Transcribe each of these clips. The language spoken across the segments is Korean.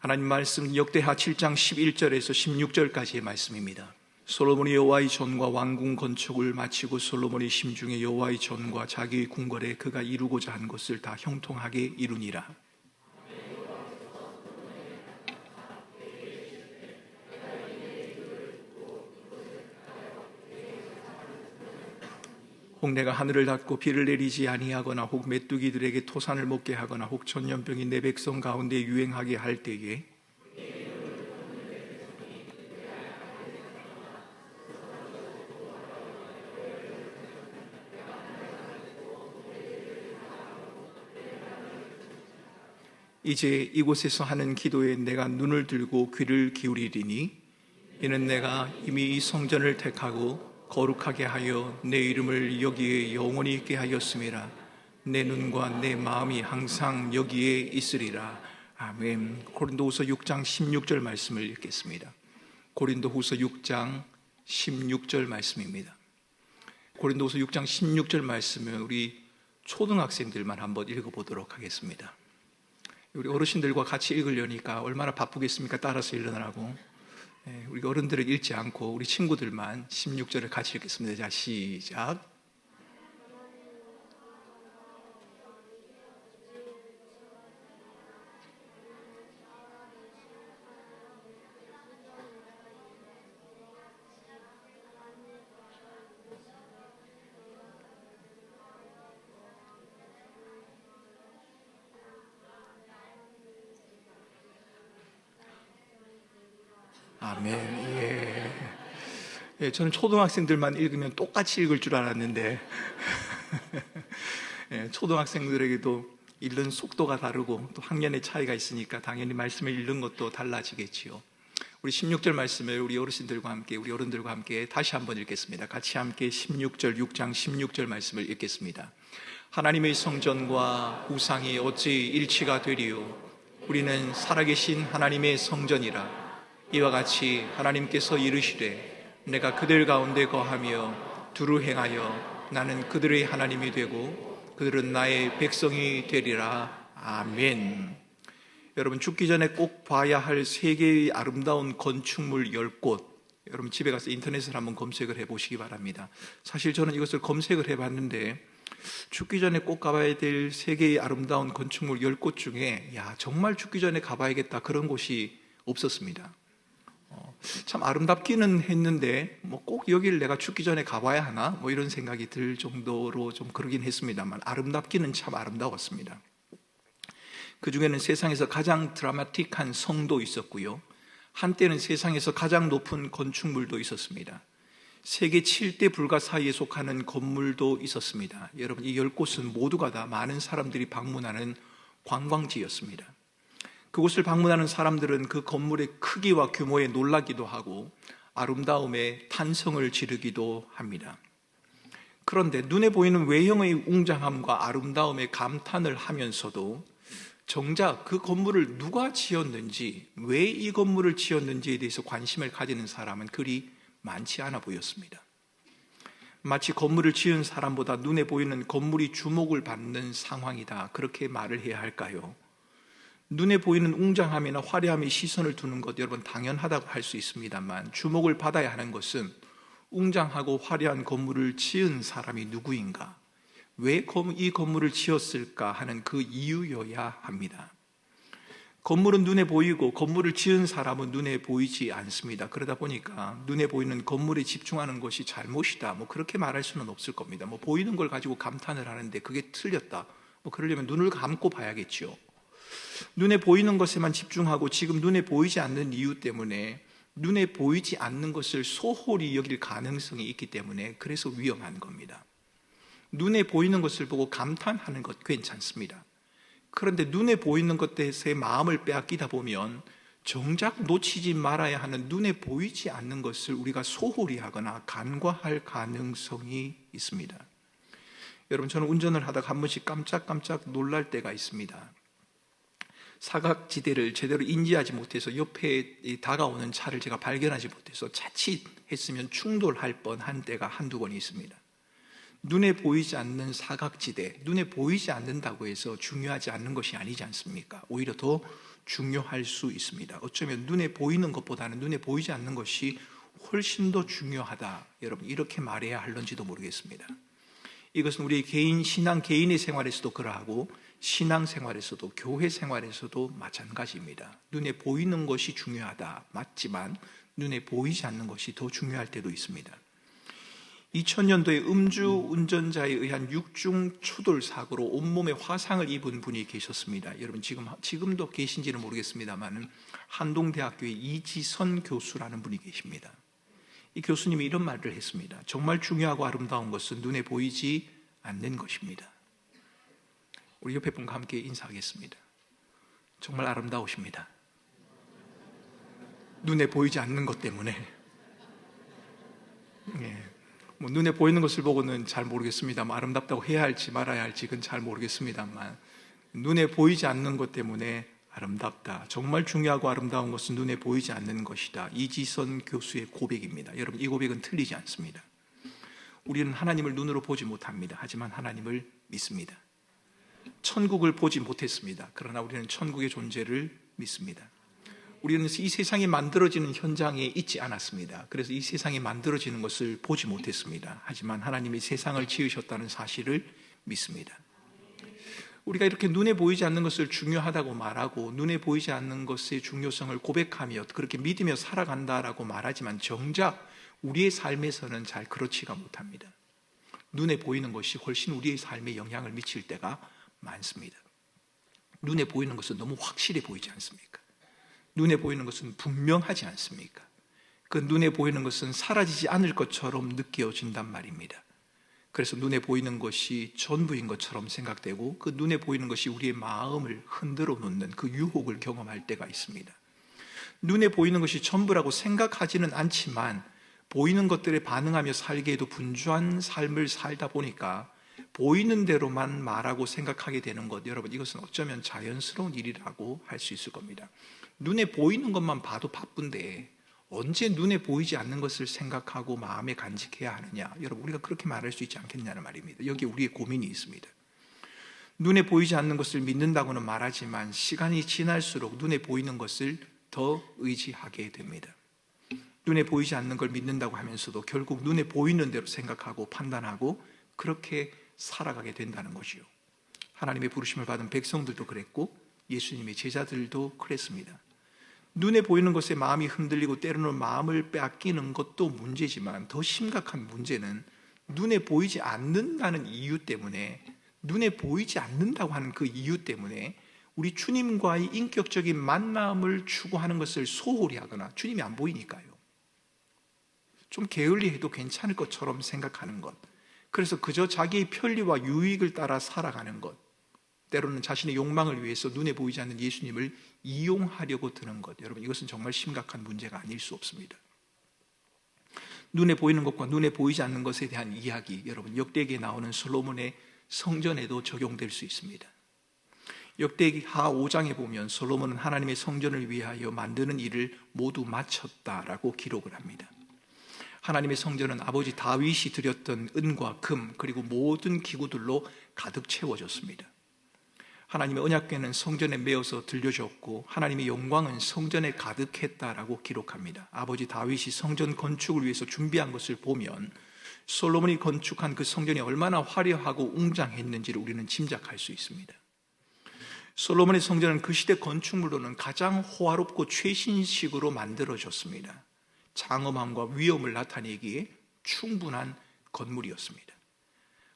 하나님 말씀 역대하 7장 11절에서 16절까지의 말씀입니다. 솔로몬이 여호와의 전과 왕궁 건축을 마치고 솔로몬이 심중에 여호와의 전과 자기의 궁궐에 그가 이루고자 한 것을 다 형통하게 이루니라. 혹 내가 하늘을 닫고 비를 내리지 아니하거나 혹 메뚜기들에게 토산을 먹게 하거나 혹 전염병이 내 백성 가운데 유행하게 할 때에 이제 이곳에서 하는 기도에 내가 눈을 들고 귀를 기울이리니 이는 내가 이미 이 성전을 택하고 거룩하게 하여 내 이름을 여기에 영원히 있게 하였음이라. 내 눈과 내 마음이 항상 여기에 있으리라. 아멘. 고린도후서 6장 16절 말씀을 읽겠습니다. 고린도후서 6장 16절 말씀입니다. 고린도후서 6장 16절 말씀은 우리 초등학생들만 한번 읽어보도록 하겠습니다. 우리 어르신들과 같이 읽으려니까 얼마나 바쁘겠습니까? 따라서 읽으라고. 우리 어른들은 읽지 않고 우리 친구들만 16절을 같이 읽겠습니다. 자, 시작. 아멘. 예, 저는 초등학생들만 읽으면 똑같이 읽을 줄 알았는데 초등학생들에게도 읽는 속도가 다르고 또 학년의 차이가 있으니까 당연히 말씀을 읽는 것도 달라지겠지요. 우리 16절 말씀을 우리 어르신들과 함께, 우리 어른들과 함께 다시 한번 읽겠습니다. 같이 함께 16절, 6장 16절 말씀을 읽겠습니다. 하나님의 성전과 우상이 어찌 일치가 되리요? 우리는 살아계신 하나님의 성전이라. 이와 같이 하나님께서 이르시되 내가 그들 가운데 거하며 두루 행하여 나는 그들의 하나님이 되고 그들은 나의 백성이 되리라. 아멘. 여러분, 죽기 전에 꼭 봐야 할 세계의 아름다운 건축물 10곳, 여러분 집에 가서 인터넷을 한번 검색을 해보시기 바랍니다. 사실 저는 이것을 검색을 해봤는데 죽기 전에 꼭 가봐야 될 세계의 아름다운 건축물 10곳 중에 정말 죽기 전에 가봐야겠다 그런 곳이 없었습니다. 참 아름답기는 했는데 꼭 여기를 내가 죽기 전에 가봐야 하나 이런 생각이 들 정도로 좀 그러긴 했습니다만 아름답기는 참 아름다웠습니다. 그 중에는 세상에서 가장 드라마틱한 성도 있었고요, 한때는 세상에서 가장 높은 건축물도 있었습니다. 세계 7대 불가 사이에 속하는 건물도 있었습니다. 여러분, 이 10곳은 모두가 다 많은 사람들이 방문하는 관광지였습니다. 그곳을 방문하는 사람들은 그 건물의 크기와 규모에 놀라기도 하고 아름다움에 탄성을 지르기도 합니다. 그런데 눈에 보이는 외형의 웅장함과 아름다움에 감탄을 하면서도 정작 그 건물을 누가 지었는지, 왜 이 건물을 지었는지에 대해서 관심을 가지는 사람은 그리 많지 않아 보였습니다. 마치 건물을 지은 사람보다 눈에 보이는 건물이 주목을 받는 상황이다, 그렇게 말을 해야 할까요? 눈에 보이는 웅장함이나 화려함에 시선을 두는 것, 여러분 당연하다고 할 수 있습니다만 주목을 받아야 하는 것은 웅장하고 화려한 건물을 지은 사람이 누구인가, 왜 이 건물을 지었을까 하는 그 이유여야 합니다. 건물은 눈에 보이고 건물을 지은 사람은 눈에 보이지 않습니다. 그러다 보니까 눈에 보이는 건물에 집중하는 것이 잘못이다, 그렇게 말할 수는 없을 겁니다. 보이는 걸 가지고 감탄을 하는데 그게 틀렸다, 그러려면 눈을 감고 봐야겠죠. 눈에 보이는 것에만 집중하고 지금 눈에 보이지 않는 이유 때문에 눈에 보이지 않는 것을 소홀히 여길 가능성이 있기 때문에 그래서 위험한 겁니다. 눈에 보이는 것을 보고 감탄하는 것 괜찮습니다. 그런데 눈에 보이는 것에서의 마음을 빼앗기다 보면 정작 놓치지 말아야 하는 눈에 보이지 않는 것을 우리가 소홀히 하거나 간과할 가능성이 있습니다. 여러분, 저는 운전을 하다가 한 번씩 깜짝깜짝 놀랄 때가 있습니다. 사각지대를 제대로 인지하지 못해서 옆에 다가오는 차를 제가 발견하지 못해서 자칫 했으면 충돌할 뻔한 때가 한두 번 있습니다. 눈에 보이지 않는 사각지대, 눈에 보이지 않는다고 해서 중요하지 않는 것이 아니지 않습니까? 오히려 더 중요할 수 있습니다. 어쩌면 눈에 보이는 것보다는 눈에 보이지 않는 것이 훨씬 더 중요하다. 여러분, 이렇게 말해야 할런지도 모르겠습니다. 이것은 우리 개인, 개인의 생활에서도 그러하고 신앙 생활에서도 교회 생활에서도 마찬가지입니다. 눈에 보이는 것이 중요하다. 맞지만 눈에 보이지 않는 것이 더 중요할 때도 있습니다. 2000년도에 음주 운전자에 의한 6중 초돌 사고로 온몸에 화상을 입은 분이 계셨습니다. 여러분, 지금도 계신지는 모르겠습니다만 한동대학교의 이지선 교수라는 분이 계십니다. 이 교수님이 이런 말을 했습니다. 정말 중요하고 아름다운 것은 눈에 보이지 않는 것입니다. 우리 옆에 분과 함께 인사하겠습니다. 정말 아름다우십니다. 눈에 보이지 않는 것 때문에. 눈에 보이는 것을 보고는 잘 모르겠습니다만, 아름답다고 해야 할지 말아야 할지 그건 잘 모르겠습니다만, 눈에 보이지 않는 것 때문에 아름답다. 정말 중요하고 아름다운 것은 눈에 보이지 않는 것이다. 이지선 교수의 고백입니다. 여러분, 이 고백은 틀리지 않습니다. 우리는 하나님을 눈으로 보지 못합니다. 하지만 하나님을 믿습니다. 천국을 보지 못했습니다. 그러나 우리는 천국의 존재를 믿습니다. 우리는 이 세상이 만들어지는 현장에 있지 않았습니다. 그래서 이 세상이 만들어지는 것을 보지 못했습니다. 하지만 하나님이 세상을 지으셨다는 사실을 믿습니다. 우리가 이렇게 눈에 보이지 않는 것을 중요하다고 말하고 눈에 보이지 않는 것의 중요성을 고백하며 그렇게 믿으며 살아간다라고 말하지만 정작 우리의 삶에서는 잘 그렇지가 못합니다. 눈에 보이는 것이 훨씬 우리의 삶에 영향을 미칠 때가 많습니다. 눈에 보이는 것은 너무 확실해 보이지 않습니까? 눈에 보이는 것은 분명하지 않습니까? 그 눈에 보이는 것은 사라지지 않을 것처럼 느껴진단 말입니다. 그래서 눈에 보이는 것이 전부인 것처럼 생각되고 그 눈에 보이는 것이 우리의 마음을 흔들어 놓는 그 유혹을 경험할 때가 있습니다. 눈에 보이는 것이 전부라고 생각하지는 않지만 보이는 것들에 반응하며 살기에도 분주한 삶을 살다 보니까 보이는 대로만 말하고 생각하게 되는 것, 여러분, 이것은 어쩌면 자연스러운 일이라고 할 수 있을 겁니다. 눈에 보이는 것만 봐도 바쁜데 언제 눈에 보이지 않는 것을 생각하고 마음에 간직해야 하느냐? 여러분, 우리가 그렇게 말할 수 있지 않겠냐는 말입니다. 여기에 우리의 고민이 있습니다. 눈에 보이지 않는 것을 믿는다고는 말하지만 시간이 지날수록 눈에 보이는 것을 더 의지하게 됩니다. 눈에 보이지 않는 걸 믿는다고 하면서도 결국 눈에 보이는 대로 생각하고 판단하고 그렇게 살아가게 된다는 것이요. 하나님의 부르심을 받은 백성들도 그랬고 예수님의 제자들도 그랬습니다. 눈에 보이는 것에 마음이 흔들리고 때로는 마음을 빼앗기는 것도 문제지만 더 심각한 문제는 눈에 보이지 않는다는 이유 때문에, 눈에 보이지 않는다고 하는 그 이유 때문에 우리 주님과의 인격적인 만남을 추구하는 것을 소홀히 하거나 주님이 안 보이니까요. 좀 게을리해도 괜찮을 것처럼 생각하는 것, 그래서 그저 자기의 편리와 유익을 따라 살아가는 것, 때로는 자신의 욕망을 위해서 눈에 보이지 않는 예수님을 이용하려고 드는 것, 여러분, 이것은 정말 심각한 문제가 아닐 수 없습니다. 눈에 보이는 것과 눈에 보이지 않는 것에 대한 이야기, 여러분, 역대기에 나오는 솔로몬의 성전에도 적용될 수 있습니다. 역대기하 5장에 보면 솔로몬은 하나님의 성전을 위하여 만드는 일을 모두 마쳤다라고 기록을 합니다. 하나님의 성전은 아버지 다윗이 드렸던 은과 금 그리고 모든 기구들로 가득 채워졌습니다. 하나님의 언약궤는 성전에 메어서 들려졌고 하나님의 영광은 성전에 가득했다라고 기록합니다. 아버지 다윗이 성전 건축을 위해서 준비한 것을 보면 솔로몬이 건축한 그 성전이 얼마나 화려하고 웅장했는지를 우리는 짐작할 수 있습니다. 솔로몬의 성전은 그 시대 건축물로는 가장 호화롭고 최신식으로 만들어졌습니다. 장엄함과 위엄을 나타내기에 충분한 건물이었습니다.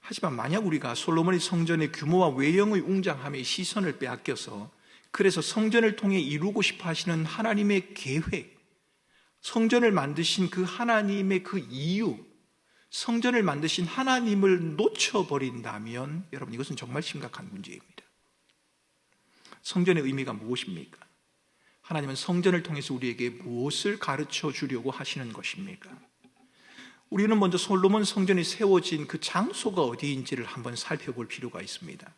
하지만 만약 우리가 솔로몬의 성전의 규모와 외형의 웅장함에 시선을 빼앗겨서 그래서 성전을 통해 이루고 싶어 하시는 하나님의 계획, 성전을 만드신 그 하나님의 그 이유, 성전을 만드신 하나님을 놓쳐버린다면 여러분, 이것은 정말 심각한 문제입니다. 성전의 의미가 무엇입니까? 하나님은 성전을 통해서 우리에게 무엇을 가르쳐 주려고 하시는 것입니까? 우리는 먼저 솔로몬 성전이 세워진 그 장소가 어디인지를 한번 살펴볼 필요가 있습니다.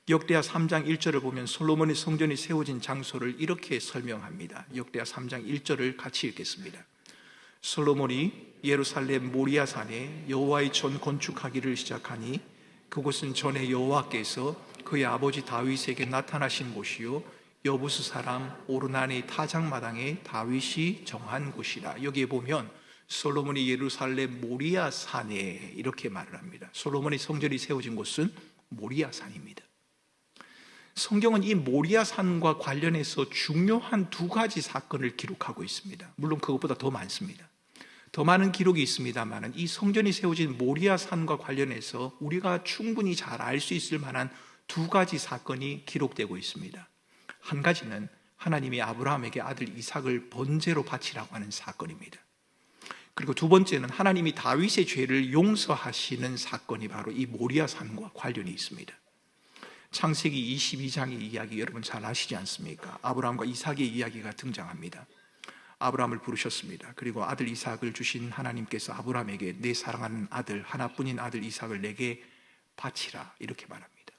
역대하 3장 1절을 보면 솔로몬의 성전이 세워진 장소를 이렇게 설명합니다. 역대하 3장 1절을 같이 읽겠습니다. 솔로몬이 예루살렘 모리아산에 여호와의 전 건축하기를 시작하니 그곳은 전에 여호와께서 그의 아버지 다윗에게 나타나신 곳이요 여부수 사람 오르나니 타작마당에 다윗이 정한 곳이라. 여기에 보면 솔로몬이 예루살렘 모리아 산에 이렇게 말을 합니다. 솔로몬의 성전이 세워진 곳은 모리아 산입니다. 성경은 이 모리아 산과 관련해서 중요한 두 가지 사건을 기록하고 있습니다. 물론 그것보다 더 많습니다. 더 많은 기록이 있습니다만 이 성전이 세워진 모리아 산과 관련해서 우리가 충분히 잘 알 수 있을 만한 두 가지 사건이 기록되고 있습니다. 한 가지는 하나님이 아브라함에게 아들 이삭을 번제로 바치라고 하는 사건입니다. 그리고 두 번째는 하나님이 다윗의 죄를 용서하시는 사건이 바로 이 모리아 산과 관련이 있습니다. 창세기 22장의 이야기 여러분 잘 아시지 않습니까? 아브라함과 이삭의 이야기가 등장합니다. 아브라함을 부르셨습니다. 그리고 아들 이삭을 주신 하나님께서 아브라함에게 내 사랑하는 아들, 하나뿐인 아들 이삭을 내게 바치라 이렇게 말합니다.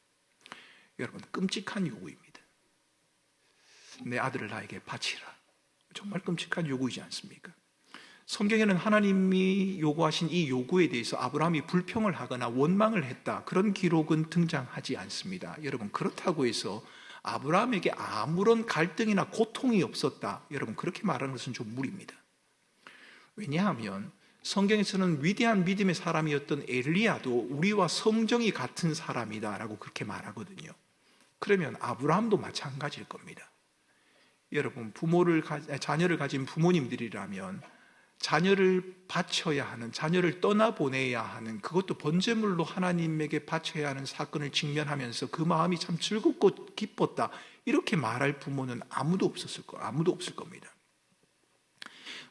여러분, 끔찍한 요구입니다. 내 아들을 나에게 바치라. 정말 끔찍한 요구이지 않습니까? 성경에는 하나님이 요구하신 이 요구에 대해서 아브라함이 불평을 하거나 원망을 했다, 그런 기록은 등장하지 않습니다. 여러분, 그렇다고 해서 아브라함에게 아무런 갈등이나 고통이 없었다, 여러분 그렇게 말하는 것은 좀 무리입니다. 왜냐하면 성경에서는 위대한 믿음의 사람이었던 엘리야도 우리와 성정이 같은 사람이다라고 그렇게 말하거든요. 그러면 아브라함도 마찬가지일 겁니다. 여러분, 자녀를 가진 부모님들이라면 자녀를 바쳐야 하는, 자녀를 떠나보내야 하는, 그것도 번제물로 하나님에게 바쳐야 하는 사건을 직면하면서 그 마음이 참 즐겁고 기뻤다, 이렇게 말할 부모는 아무도 없을 겁니다.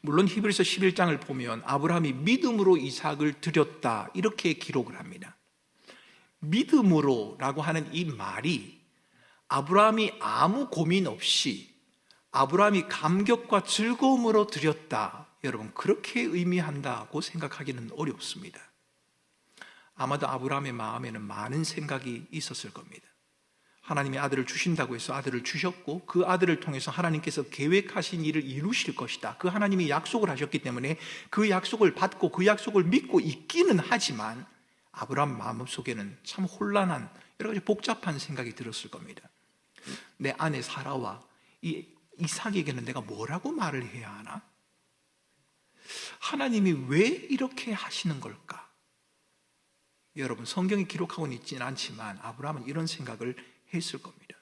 물론 히브리서 11장을 보면 아브라함이 믿음으로 이삭을 드렸다 이렇게 기록을 합니다. 믿음으로라고 하는 이 말이 아브라함이 아무 고민 없이 아브라함이 감격과 즐거움으로 드렸다, 여러분 그렇게 의미한다고 생각하기는 어렵습니다. 아마도 아브라함의 마음에는 많은 생각이 있었을 겁니다. 하나님이 아들을 주신다고 해서 아들을 주셨고, 그 아들을 통해서 하나님께서 계획하신 일을 이루실 것이다, 그 하나님이 약속을 하셨기 때문에 그 약속을 받고 그 약속을 믿고 있기는 하지만 아브라함 마음속에는 참 혼란한 여러 가지 복잡한 생각이 들었을 겁니다. 내 아내 사라와 이 이삭에게는 내가 뭐라고 말을 해야 하나? 하나님이 왜 이렇게 하시는 걸까? 여러분, 성경이 기록하고는 있지는 않지만 아브라함은 이런 생각을 했을 겁니다.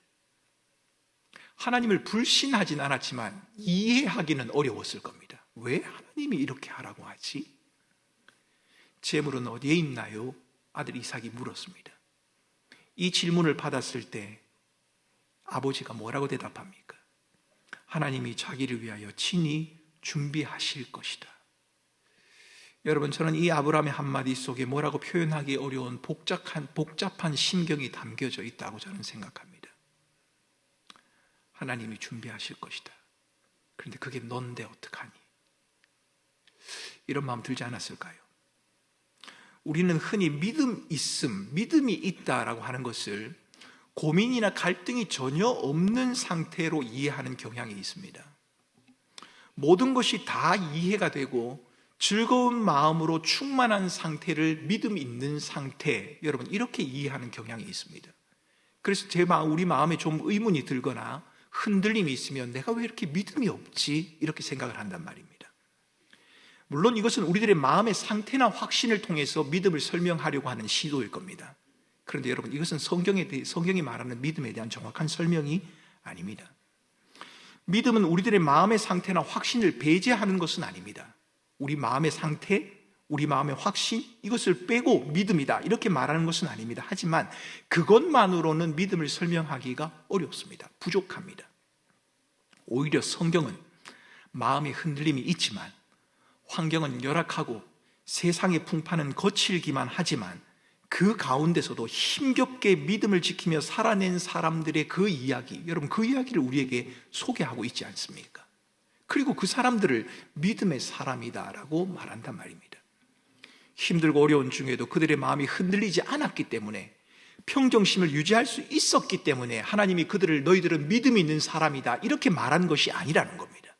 하나님을 불신하진 않았지만 이해하기는 어려웠을 겁니다. 왜 하나님이 이렇게 하라고 하지? 재물은 어디에 있나요? 아들 이삭이 물었습니다. 이 질문을 받았을 때 아버지가 뭐라고 대답합니까? 하나님이 자기를 위하여 친히 준비하실 것이다. 여러분, 저는 이 아브라함의 한마디 속에 뭐라고 표현하기 어려운 복잡한 심경이 담겨져 있다고 저는 생각합니다. 하나님이 준비하실 것이다. 그런데 그게 넌데 어떡하니? 이런 마음 들지 않았을까요? 우리는 흔히 믿음이 있다라고 하는 것을 고민이나 갈등이 전혀 없는 상태로 이해하는 경향이 있습니다. 모든 것이 다 이해가 되고 즐거운 마음으로 충만한 상태를 믿음 있는 상태, 여러분 이렇게 이해하는 경향이 있습니다. 그래서 우리 마음에 좀 의문이 들거나 흔들림이 있으면 내가 왜 이렇게 믿음이 없지? 이렇게 생각을 한단 말입니다. 물론 이것은 우리들의 마음의 상태나 확신을 통해서 믿음을 설명하려고 하는 시도일 겁니다. 그런데 여러분, 이것은 성경이 말하는 믿음에 대한 정확한 설명이 아닙니다. 믿음은 우리들의 마음의 상태나 확신을 배제하는 것은 아닙니다. 우리 마음의 상태, 우리 마음의 확신, 이것을 빼고 믿음이다 이렇게 말하는 것은 아닙니다. 하지만 그것만으로는 믿음을 설명하기가 어렵습니다. 부족합니다. 오히려 성경은 마음의 흔들림이 있지만, 환경은 열악하고 세상의 풍파는 거칠기만 하지만 그 가운데서도 힘겹게 믿음을 지키며 살아낸 사람들의 그 이야기, 여러분 그 이야기를 우리에게 소개하고 있지 않습니까? 그리고 그 사람들을 믿음의 사람이다라고 말한단 말입니다. 힘들고 어려운 중에도 그들의 마음이 흔들리지 않았기 때문에, 평정심을 유지할 수 있었기 때문에 하나님이 그들을 너희들은 믿음이 있는 사람이다 이렇게 말한 것이 아니라는 겁니다.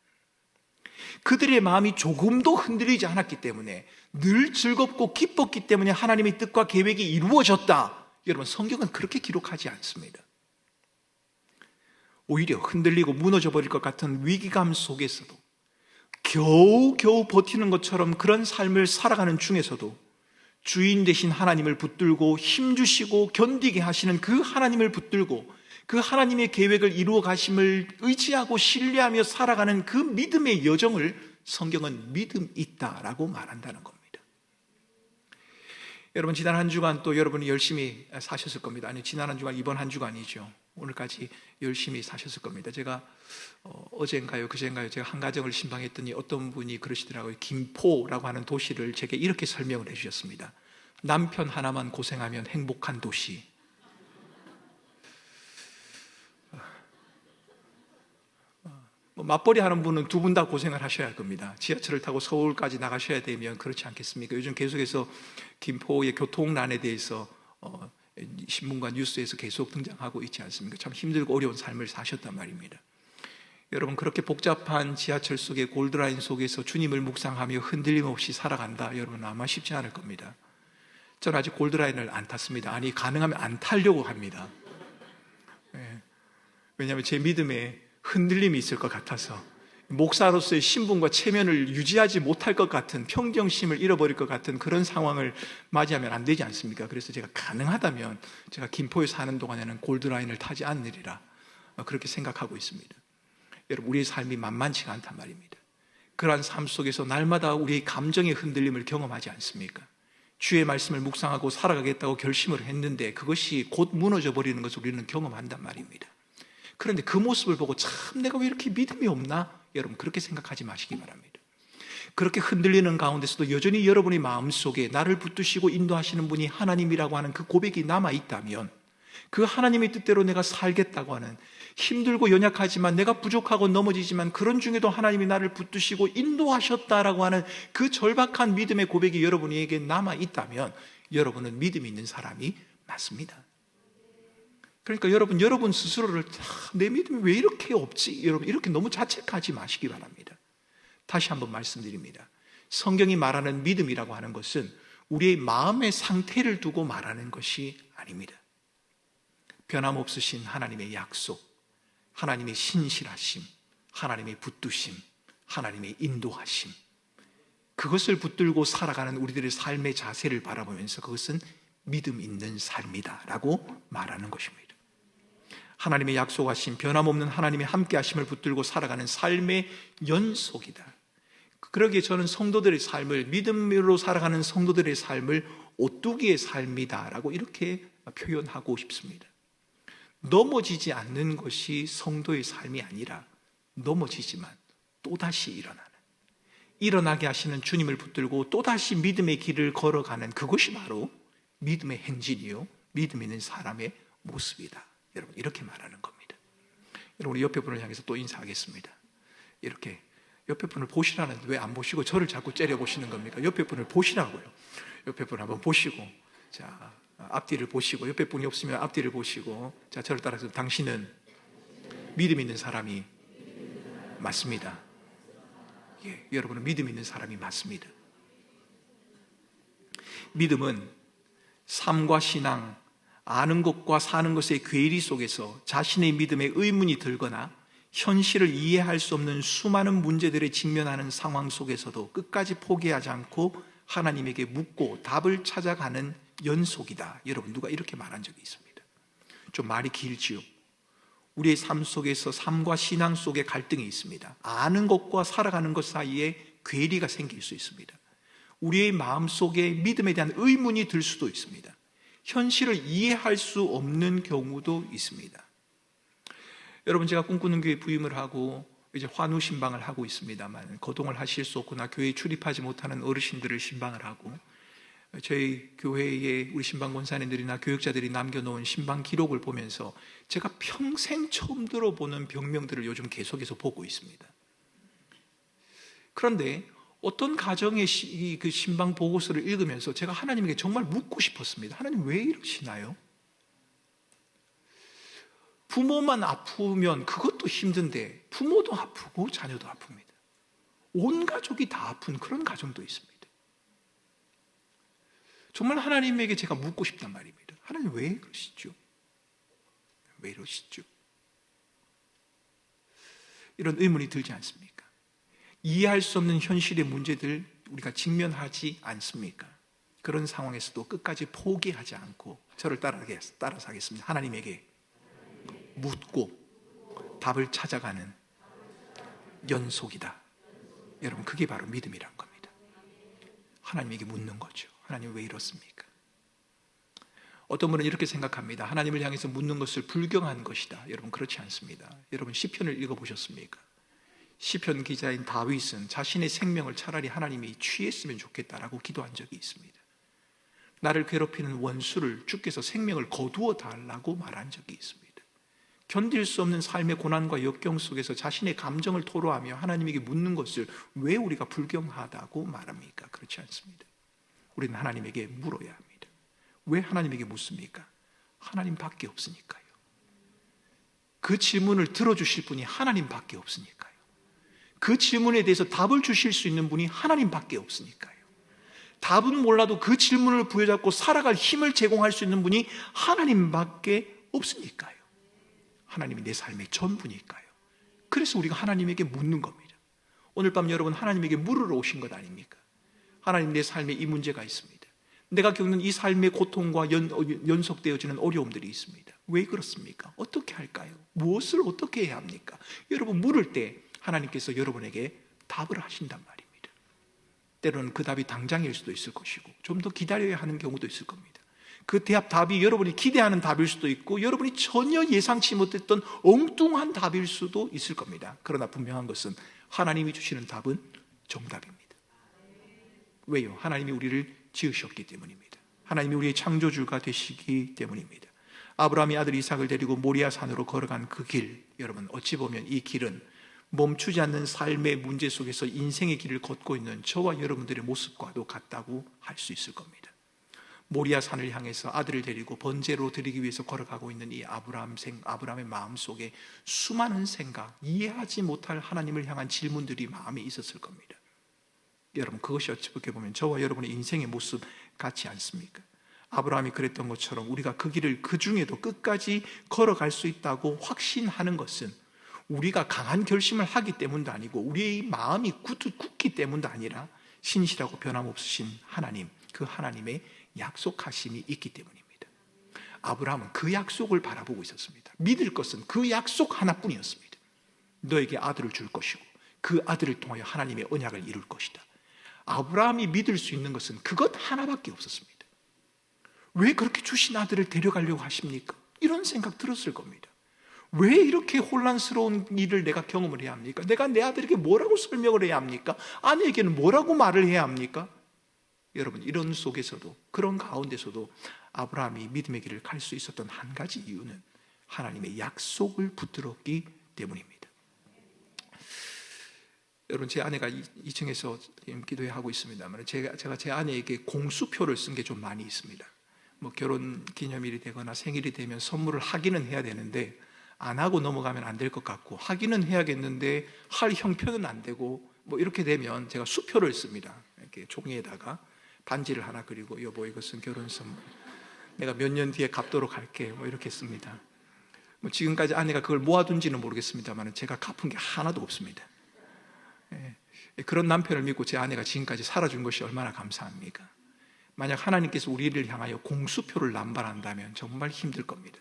그들의 마음이 조금도 흔들리지 않았기 때문에, 늘 즐겁고 기뻤기 때문에 하나님의 뜻과 계획이 이루어졌다. 여러분, 성경은 그렇게 기록하지 않습니다. 오히려 흔들리고 무너져 버릴 것 같은 위기감 속에서도 겨우겨우 버티는 것처럼 그런 삶을 살아가는 중에서도 주인 되신 하나님을 붙들고 힘주시고 견디게 하시는 그 하나님을 붙들고 그 하나님의 계획을 이루어 가심을 의지하고 신뢰하며 살아가는 그 믿음의 여정을 성경은 믿음 있다라고 말한다는 겁니다. 여러분, 지난 한 주간 또 여러분이 열심히 사셨을 겁니다. 아니, 지난 한 주간, 이번 한 주간이죠. 오늘까지 열심히 사셨을 겁니다. 제가 어젠가요, 그젠가요, 제가 한 가정을 신방했더니 어떤 분이 그러시더라고요. 김포라고 하는 도시를 제게 이렇게 설명을 해주셨습니다. 남편 하나만 고생하면 행복한 도시. 맞벌이 하는 분은 두 분 다 고생을 하셔야 할 겁니다. 지하철을 타고 서울까지 나가셔야 되면 그렇지 않겠습니까? 요즘 계속해서 김포의 교통난에 대해서 신문과 뉴스에서 계속 등장하고 있지 않습니까? 참 힘들고 어려운 삶을 사셨단 말입니다. 여러분, 그렇게 복잡한 지하철 속의 골드라인 속에서 주님을 묵상하며 흔들림 없이 살아간다, 여러분 아마 쉽지 않을 겁니다. 저는 아직 골드라인을 안 탔습니다. 아니, 가능하면 안 타려고 합니다. 왜냐하면 제 믿음에 흔들림이 있을 것 같아서, 목사로서의 신분과 체면을 유지하지 못할 것 같은, 평정심을 잃어버릴 것 같은 그런 상황을 맞이하면 안 되지 않습니까? 그래서 제가 가능하다면 제가 김포에 사는 동안에는 골드라인을 타지 않으리라, 그렇게 생각하고 있습니다. 여러분, 우리의 삶이 만만치가 않단 말입니다. 그러한 삶 속에서 날마다 우리의 감정의 흔들림을 경험하지 않습니까? 주의 말씀을 묵상하고 살아가겠다고 결심을 했는데 그것이 곧 무너져 버리는 것을 우리는 경험한단 말입니다. 그런데 그 모습을 보고 참 내가 왜 이렇게 믿음이 없나? 여러분, 그렇게 생각하지 마시기 바랍니다. 그렇게 흔들리는 가운데서도 여전히 여러분의 마음속에 나를 붙드시고 인도하시는 분이 하나님이라고 하는 그 고백이 남아있다면, 그 하나님의 뜻대로 내가 살겠다고 하는, 힘들고 연약하지만 내가 부족하고 넘어지지만 그런 중에도 하나님이 나를 붙드시고 인도하셨다라고 하는 그 절박한 믿음의 고백이 여러분에게 남아있다면 여러분은 믿음이 있는 사람이 맞습니다. 그러니까 여러분 스스로를 내 믿음이 왜 이렇게 없지? 여러분, 이렇게 너무 자책하지 마시기 바랍니다. 다시 한번 말씀드립니다. 성경이 말하는 믿음이라고 하는 것은 우리의 마음의 상태를 두고 말하는 것이 아닙니다. 변함없으신 하나님의 약속, 하나님의 신실하심, 하나님의 붙드심, 하나님의 인도하심, 그것을 붙들고 살아가는 우리들의 삶의 자세를 바라보면서 그것은 믿음 있는 삶이다라고 말하는 것입니다. 하나님의 약속하심, 변함없는 하나님의 함께하심을 붙들고 살아가는 삶의 연속이다. 그러기에 저는 성도들의 삶을, 믿음으로 살아가는 성도들의 삶을 오뚜기의 삶이다라고 이렇게 표현하고 싶습니다. 넘어지지 않는 것이 성도의 삶이 아니라 넘어지지만 또다시 일어나게 하시는 주님을 붙들고 또다시 믿음의 길을 걸어가는 그것이 바로 믿음의 행진이요, 믿음 있는 사람의 모습이다. 여러분, 이렇게 말하는 겁니다. 여러분, 우리 옆에 분을 향해서 또 인사하겠습니다. 이렇게 옆에 분을 보시라는데 왜 안 보시고 저를 자꾸 째려보시는 겁니까? 옆에 분을 보시라고요. 옆에 분 한번 보시고, 자, 앞뒤를 보시고, 옆에 분이 없으면 앞뒤를 보시고, 자, 저를 따라서 당신은 믿음 있는 사람이 맞습니다. 예, 여러분은 믿음 있는 사람이 맞습니다. 믿음은 삶과 신앙, 아는 것과 사는 것의 괴리 속에서 자신의 믿음에 의문이 들거나 현실을 이해할 수 없는 수많은 문제들에 직면하는 상황 속에서도 끝까지 포기하지 않고 하나님에게 묻고 답을 찾아가는 연속이다. 여러분, 누가 이렇게 말한 적이 있습니다. 좀 말이 길지요. 우리의 삶 속에서 삶과 신앙 속에 갈등이 있습니다. 아는 것과 살아가는 것 사이에 괴리가 생길 수 있습니다. 우리의 마음 속에 믿음에 대한 의문이 들 수도 있습니다. 현실을 이해할 수 없는 경우도 있습니다. 여러분, 제가 꿈꾸는 교회 부임을 하고 이제 환우 신방을 하고 있습니다만, 거동을 하실 수 없거나 교회에 출입하지 못하는 어르신들을 신방을 하고, 저희 교회의 우리 신방 권사님들이나 교육자들이 남겨놓은 신방 기록을 보면서 제가 평생 처음 들어보는 병명들을 요즘 계속해서 보고 있습니다. 그런데 어떤 가정의 그 신방 보고서를 읽으면서 제가 하나님에게 정말 묻고 싶었습니다. 하나님, 왜 이러시나요? 부모만 아프면 그것도 힘든데 부모도 아프고 자녀도 아픕니다. 온 가족이 다 아픈 그런 가정도 있습니다. 정말 하나님에게 제가 묻고 싶단 말입니다. 하나님, 왜 그러시죠? 왜 이러시죠? 이런 의문이 들지 않습니까? 이해할 수 없는 현실의 문제들 우리가 직면하지 않습니까? 그런 상황에서도 끝까지 포기하지 않고 저를 따라서 하겠습니다. 하나님에게 묻고 답을 찾아가는 연속이다. 여러분, 그게 바로 믿음이란 겁니다. 하나님에게 묻는 거죠. 하나님 왜 이렇습니까? 어떤 분은 이렇게 생각합니다. 하나님을 향해서 묻는 것을 불경한 것이다. 여러분, 그렇지 않습니다. 여러분, 시편을 읽어보셨습니까? 시편 기자인 다윗은 자신의 생명을 차라리 하나님이 취했으면 좋겠다라고 기도한 적이 있습니다. 나를 괴롭히는 원수를 주께서 생명을 거두어 달라고 말한 적이 있습니다. 견딜 수 없는 삶의 고난과 역경 속에서 자신의 감정을 토로하며 하나님에게 묻는 것을 왜 우리가 불경하다고 말합니까? 그렇지 않습니다. 우리는 하나님에게 물어야 합니다. 왜 하나님에게 묻습니까? 하나님밖에 없으니까요. 그 질문을 들어주실 분이 하나님밖에 없으니까요. 그 질문에 대해서 답을 주실 수 있는 분이 하나님밖에 없으니까요. 답은 몰라도 그 질문을 부여잡고 살아갈 힘을 제공할 수 있는 분이 하나님밖에 없으니까요. 하나님이 내 삶의 전부니까요. 그래서 우리가 하나님에게 묻는 겁니다. 오늘 밤 여러분, 하나님에게 물으러 오신 것 아닙니까? 하나님, 내 삶에 이 문제가 있습니다. 내가 겪는 이 삶의 고통과 연속되어지는 어려움들이 있습니다. 왜 그렇습니까? 어떻게 할까요? 무엇을 어떻게 해야 합니까? 여러분, 물을 때 하나님께서 여러분에게 답을 하신단 말입니다. 때로는 그 답이 당장일 수도 있을 것이고 좀 더 기다려야 하는 경우도 있을 겁니다. 그 답이 여러분이 기대하는 답일 수도 있고 여러분이 전혀 예상치 못했던 엉뚱한 답일 수도 있을 겁니다. 그러나 분명한 것은 하나님이 주시는 답은 정답입니다. 왜요? 하나님이 우리를 지으셨기 때문입니다. 하나님이 우리의 창조주가 되시기 때문입니다. 아브라함이 아들 이삭을 데리고 모리아 산으로 걸어간 그 길, 여러분, 어찌 보면 이 길은 멈추지 않는 삶의 문제 속에서 인생의 길을 걷고 있는 저와 여러분들의 모습과도 같다고 할 수 있을 겁니다. 모리아 산을 향해서 아들을 데리고 번제로 드리기 위해서 걸어가고 있는 이 아브라함의 마음속에 수많은 생각, 이해하지 못할 하나님을 향한 질문들이 마음에 있었을 겁니다. 여러분, 그것이 어떻게 보면 저와 여러분의 인생의 모습 같지 않습니까? 아브라함이 그랬던 것처럼 우리가 그 길을 그 중에도 끝까지 걸어갈 수 있다고 확신하는 것은 우리가 강한 결심을 하기 때문도 아니고 우리의 마음이 굳기 때문도 아니라 신실하고 변함없으신 하나님, 그 하나님의 약속하심이 있기 때문입니다. 아브라함은 그 약속을 바라보고 있었습니다. 믿을 것은 그 약속 하나뿐이었습니다. 너에게 아들을 줄 것이고 그 아들을 통하여 하나님의 언약을 이룰 것이다. 아브라함이 믿을 수 있는 것은 그것 하나밖에 없었습니다. 왜 그렇게 주신 아들을 데려가려고 하십니까? 이런 생각 들었을 겁니다. 왜 이렇게 혼란스러운 일을 내가 경험을 해야 합니까? 내가 내 아들에게 뭐라고 설명을 해야 합니까? 아내에게는 뭐라고 말을 해야 합니까? 여러분, 이런 속에서도, 그런 가운데서도 아브라함이 믿음의 길을 갈 수 있었던 한 가지 이유는 하나님의 약속을 붙들었기 때문입니다. 여러분, 제 아내가 2층에서 기도회 하고 있습니다만 제가 제 아내에게 공수표를 쓴 게 좀 많이 있습니다. 뭐 결혼 기념일이 되거나 생일이 되면 선물을 하기는 해야 되는데 안 하고 넘어가면 안 될 것 같고 하기는 해야겠는데 할 형편은 안 되고 뭐 이렇게 되면 제가 수표를 씁니다. 이렇게 종이에다가 반지를 하나 그리고 여보 이것은 결혼 선물, 내가 몇 년 뒤에 갚도록 할게, 뭐 이렇게 씁니다. 뭐 지금까지 아내가 그걸 모아둔지는 모르겠습니다만 제가 갚은 게 하나도 없습니다. 그런 남편을 믿고 제 아내가 지금까지 살아준 것이 얼마나 감사합니까? 만약 하나님께서 우리를 향하여 공수표를 남발한다면 정말 힘들 겁니다.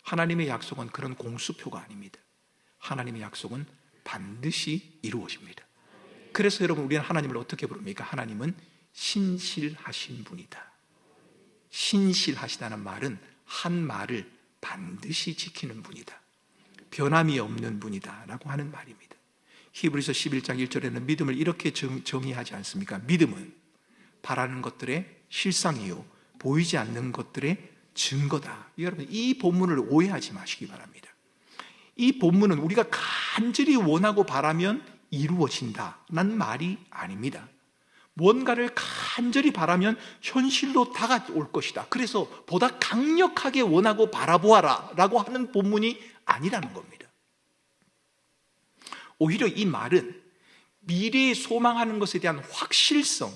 하나님의 약속은 그런 공수표가 아닙니다. 하나님의 약속은 반드시 이루어집니다. 그래서 여러분, 우리는 하나님을 어떻게 부릅니까? 하나님은 신실하신 분이다. 신실하시다는 말은 한 말을 반드시 지키는 분이다. 변함이 없는 분이다 라고 하는 말입니다. 히브리서 11장 1절에는 믿음을 이렇게 정의하지 않습니까? 믿음은 바라는 것들의 실상이요 보이지 않는 것들의 증거다. 여러분, 이 본문을 오해하지 마시기 바랍니다. 이 본문은 우리가 간절히 원하고 바라면 이루어진다는 말이 아닙니다. 뭔가를 간절히 바라면 현실로 다가올 것이다. 그래서 보다 강력하게 원하고 바라보아라 라고 하는 본문이 아니라는 겁니다. 오히려 이 말은 미래에 소망하는 것에 대한 확실성,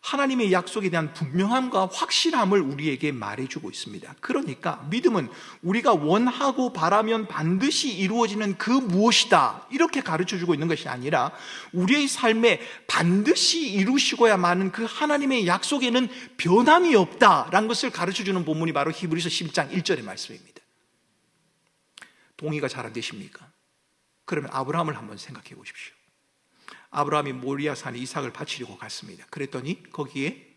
하나님의 약속에 대한 분명함과 확실함을 우리에게 말해주고 있습니다. 그러니까 믿음은 우리가 원하고 바라면 반드시 이루어지는 그 무엇이다, 이렇게 가르쳐주고 있는 것이 아니라 우리의 삶에 반드시 이루시고야만 그 하나님의 약속에는 변함이 없다라는 것을 가르쳐주는 본문이 바로 히브리서 11장 1절의 말씀입니다. 동의가 잘 안 되십니까? 그러면 아브라함을 한번 생각해 보십시오. 아브라함이 모리아산에 이삭을 바치려고 갔습니다. 그랬더니 거기에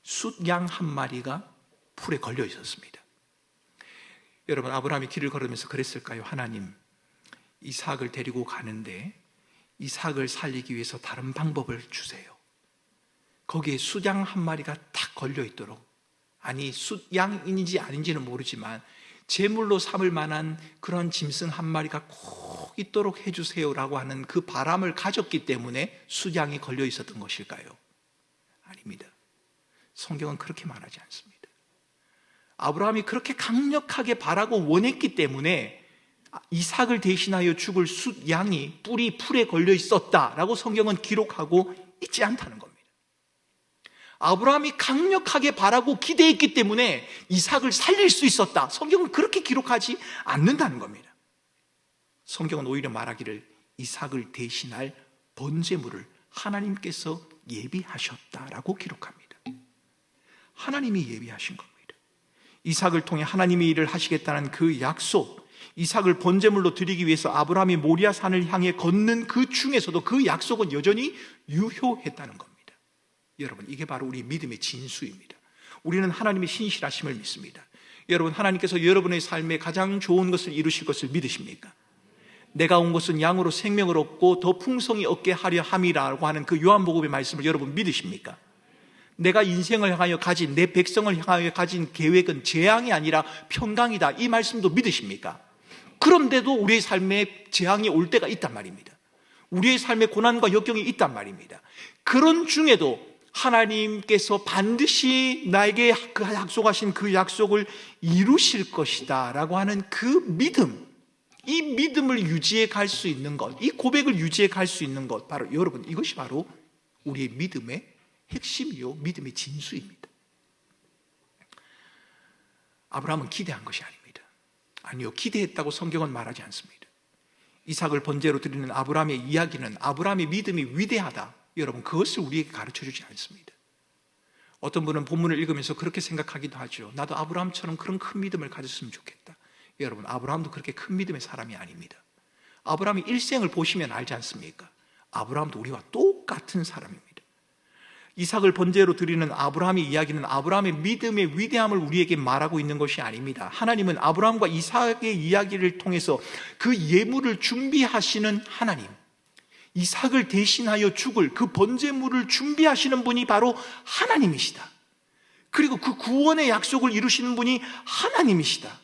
숫양 한 마리가 풀에 걸려 있었습니다. 여러분, 아브라함이 길을 걸으면서 그랬을까요? 하나님, 이삭을 데리고 가는데 이삭을 살리기 위해서 다른 방법을 주세요. 거기에 숫양 한 마리가 딱 걸려 있도록, 아니 숫양인지 아닌지는 모르지만 제물로 삼을 만한 그런 짐승 한 마리가 꼭 있도록 해주세요라고 하는 그 바람을 가졌기 때문에 숫양이 걸려 있었던 것일까요? 아닙니다. 성경은 그렇게 말하지 않습니다. 아브라함이 그렇게 강력하게 바라고 원했기 때문에 이삭을 대신하여 죽을 숫양이 뿔이 풀에 걸려 있었다라고 성경은 기록하고 있지 않다는 겁니다. 아브라함이 강력하게 바라고 기대했기 때문에 이삭을 살릴 수 있었다, 성경은 그렇게 기록하지 않는다는 겁니다. 성경은 오히려 말하기를 이삭을 대신할 번제물을 하나님께서 예비하셨다라고 기록합니다. 하나님이 예비하신 겁니다. 이삭을 통해 하나님이 일을 하시겠다는 그 약속, 이삭을 번제물로 드리기 위해서 아브라함이 모리아산을 향해 걷는 그 중에서도 그 약속은 여전히 유효했다는 겁니다. 여러분, 이게 바로 우리 믿음의 진수입니다. 우리는 하나님의 신실하심을 믿습니다. 여러분, 하나님께서 여러분의 삶에 가장 좋은 것을 이루실 것을 믿으십니까? 내가 온 것은 양으로 생명을 얻고 더 풍성히 얻게 하려 함이라고 하는 그 요한복음의 말씀을 여러분 믿으십니까? 내가 인생을 향하여 가진, 내 백성을 향하여 가진 계획은 재앙이 아니라 평강이다, 이 말씀도 믿으십니까? 그런데도 우리의 삶에 재앙이 올 때가 있단 말입니다. 우리의 삶에 고난과 역경이 있단 말입니다. 그런 중에도 하나님께서 반드시 나에게 그 약속하신 그 약속을 이루실 것이다 라고 하는 그 믿음, 이 믿음을 유지해 갈 수 있는 것, 이 고백을 유지해 갈 수 있는 것, 바로 여러분, 이것이 바로 우리의 믿음의 핵심이요, 믿음의 진수입니다. 아브라함은 기대한 것이 아닙니다. 아니요, 기대했다고 성경은 말하지 않습니다. 이삭을 번제로 드리는 아브라함의 이야기는 아브라함의 믿음이 위대하다, 여러분, 그것을 우리에게 가르쳐주지 않습니다. 어떤 분은 본문을 읽으면서 그렇게 생각하기도 하죠. 나도 아브라함처럼 그런 큰 믿음을 가졌으면 좋겠다. 여러분, 아브라함도 그렇게 큰 믿음의 사람이 아닙니다. 아브라함의 일생을 보시면 알지 않습니까? 아브라함도 우리와 똑같은 사람입니다. 이삭을 번제로 드리는 아브라함의 이야기는 아브라함의 믿음의 위대함을 우리에게 말하고 있는 것이 아닙니다. 하나님은 아브라함과 이삭의 이야기를 통해서 그 예물을 준비하시는 하나님, 이삭을 대신하여 죽을 그 번제물을 준비하시는 분이 바로 하나님이시다. 그리고 그 구원의 약속을 이루시는 분이 하나님이시다.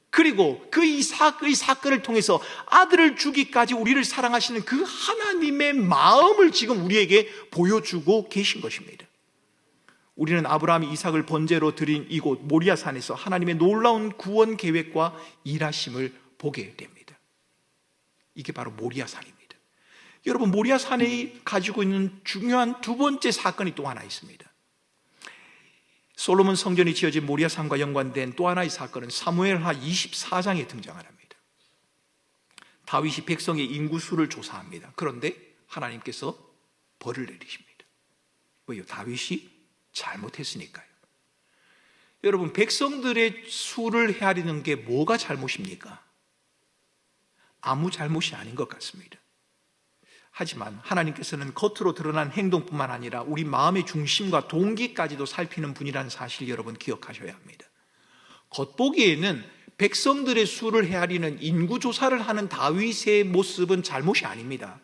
그리고 그 이삭의 사건을 통해서 아들을 주기까지 우리를 사랑하시는 그 하나님의 마음을 지금 우리에게 보여주고 계신 것입니다. 우리는 아브라함이 이삭을 번제로 드린 이곳 모리아산에서 하나님의 놀라운 구원 계획과 일하심을 보게 됩니다. 이게 바로 모리아산입니다. 여러분, 모리아산이 가지고 있는 중요한 두 번째 사건이 또 하나 있습니다. 솔로몬 성전이 지어진 모리아산과 연관된 또 하나의 사건은 사무엘하 24장에 등장을 합니다. 다윗이 백성의 인구수를 조사합니다. 그런데 하나님께서 벌을 내리십니다. 왜요? 다윗이 잘못했으니까요. 여러분, 백성들의 수를 헤아리는 게 뭐가 잘못입니까? 아무 잘못이 아닌 것 같습니다. 하지만 하나님께서는 겉으로 드러난 행동뿐만 아니라 우리 마음의 중심과 동기까지도 살피는 분이라는 사실을 여러분 기억하셔야 합니다. 겉보기에는 백성들의 수를 헤아리는 인구조사를 하는 다윗의 모습은 잘못이 아닙니다.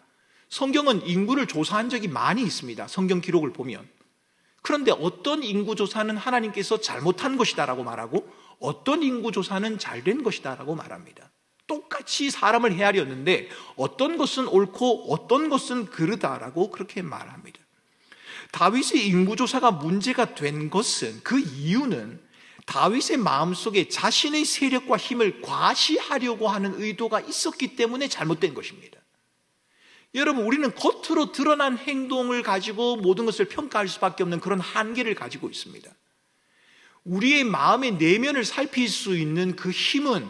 성경은 인구를 조사한 적이 많이 있습니다. 성경 기록을 보면. 그런데 어떤 인구조사는 하나님께서 잘못한 것이다라고 말하고 어떤 인구조사는 잘된 것이다라고 말합니다. 똑같이 사람을 헤아렸는데 어떤 것은 옳고 어떤 것은 그르다라고 그렇게 말합니다. 다윗의 인구조사가 문제가 된 것은, 그 이유는 다윗의 마음속에 자신의 세력과 힘을 과시하려고 하는 의도가 있었기 때문에 잘못된 것입니다. 여러분, 우리는 겉으로 드러난 행동을 가지고 모든 것을 평가할 수밖에 없는 그런 한계를 가지고 있습니다. 우리의 마음의 내면을 살필 수 있는 그 힘은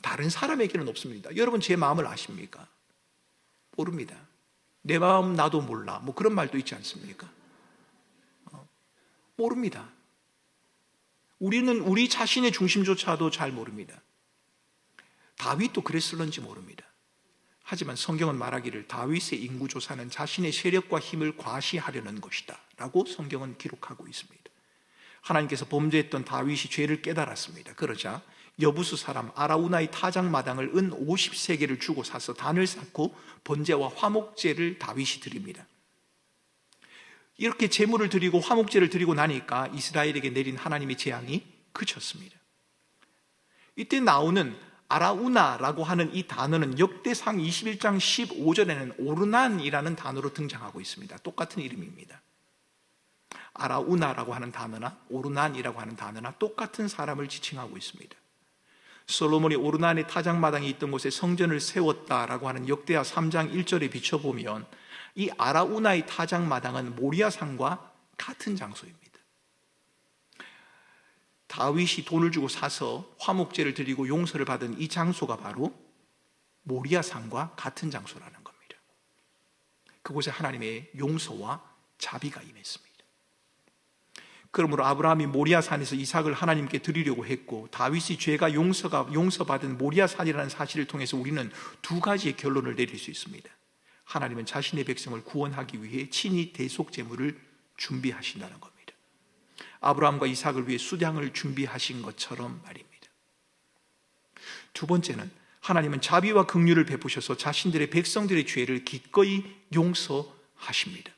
다른 사람에게는 없습니다. 여러분, 제 마음을 아십니까? 모릅니다. 내 마음 나도 몰라. 뭐 그런 말도 있지 않습니까? 모릅니다. 우리는 우리 자신의 중심조차도 잘 모릅니다. 다윗도 그랬을런지 모릅니다. 하지만 성경은 말하기를 다윗의 인구조사는 자신의 세력과 힘을 과시하려는 것이다 라고 성경은 기록하고 있습니다. 하나님께서 범죄했던 다윗이 죄를 깨달았습니다. 그러자 여부수 사람 아라우나의 타작마당을 은 50세계를 주고 사서 단을 쌓고 번제와 화목제를 다윗이 드립니다. 이렇게 제물을 드리고 화목제를 드리고 나니까 이스라엘에게 내린 하나님의 재앙이 그쳤습니다. 이때 나오는 아라우나라고 하는 이 단어는 역대상 21장 15절에는 오르난이라는 단어로 등장하고 있습니다. 똑같은 이름입니다. 아라우나라고 하는 단어나 오르난이라고 하는 단어나 똑같은 사람을 지칭하고 있습니다. 솔로몬이 오르난의 타작마당이 있던 곳에 성전을 세웠다라고 하는 역대하 3장 1절에 비춰보면 이 아라우나의 타작마당은 모리아산과 같은 장소입니다. 다윗이 돈을 주고 사서 화목제를 드리고 용서를 받은 이 장소가 바로 모리아산과 같은 장소라는 겁니다. 그곳에 하나님의 용서와 자비가 임했습니다. 그러므로 아브라함이 모리아산에서 이삭을 하나님께 드리려고 했고 다윗이 죄가 용서받은 모리아산이라는 사실을 통해서 우리는 두 가지의 결론을 내릴 수 있습니다. 하나님은 자신의 백성을 구원하기 위해 친히 대속 제물을 준비하신다는 겁니다. 아브라함과 이삭을 위해 수량을 준비하신 것처럼 말입니다. 두 번째는 하나님은 자비와 긍휼을 베푸셔서 자신들의 백성들의 죄를 기꺼이 용서하십니다.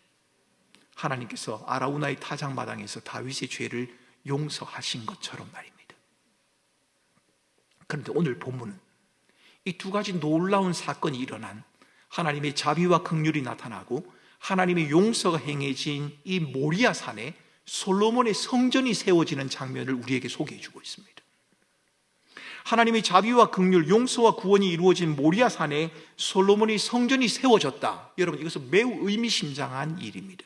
하나님께서 아라우나의 타작마당에서 다윗의 죄를 용서하신 것처럼 말입니다. 그런데 오늘 본문은 이 두 가지 놀라운 사건이 일어난 하나님의 자비와 긍휼이 나타나고 하나님의 용서가 행해진 이 모리아산에 솔로몬의 성전이 세워지는 장면을 우리에게 소개해 주고 있습니다. 하나님의 자비와 긍휼, 용서와 구원이 이루어진 모리아산에 솔로몬의 성전이 세워졌다. 여러분, 이것은 매우 의미심장한 일입니다.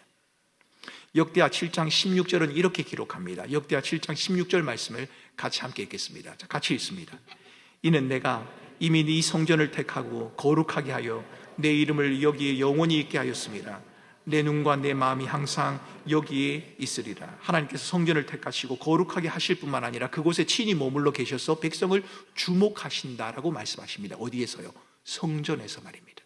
역대하 7장 16절은 이렇게 기록합니다. 역대하 7장 16절 말씀을 같이 함께 읽겠습니다. 자, 같이 읽습니다. 이는 내가 이미 네 성전을 택하고 거룩하게 하여 내 이름을 여기에 영원히 있게 하였습니다. 내 눈과 내 마음이 항상 여기에 있으리라. 하나님께서 성전을 택하시고 거룩하게 하실 뿐만 아니라 그곳에 친히 머물러 계셔서 백성을 주목하신다라고 말씀하십니다. 어디에서요? 성전에서 말입니다.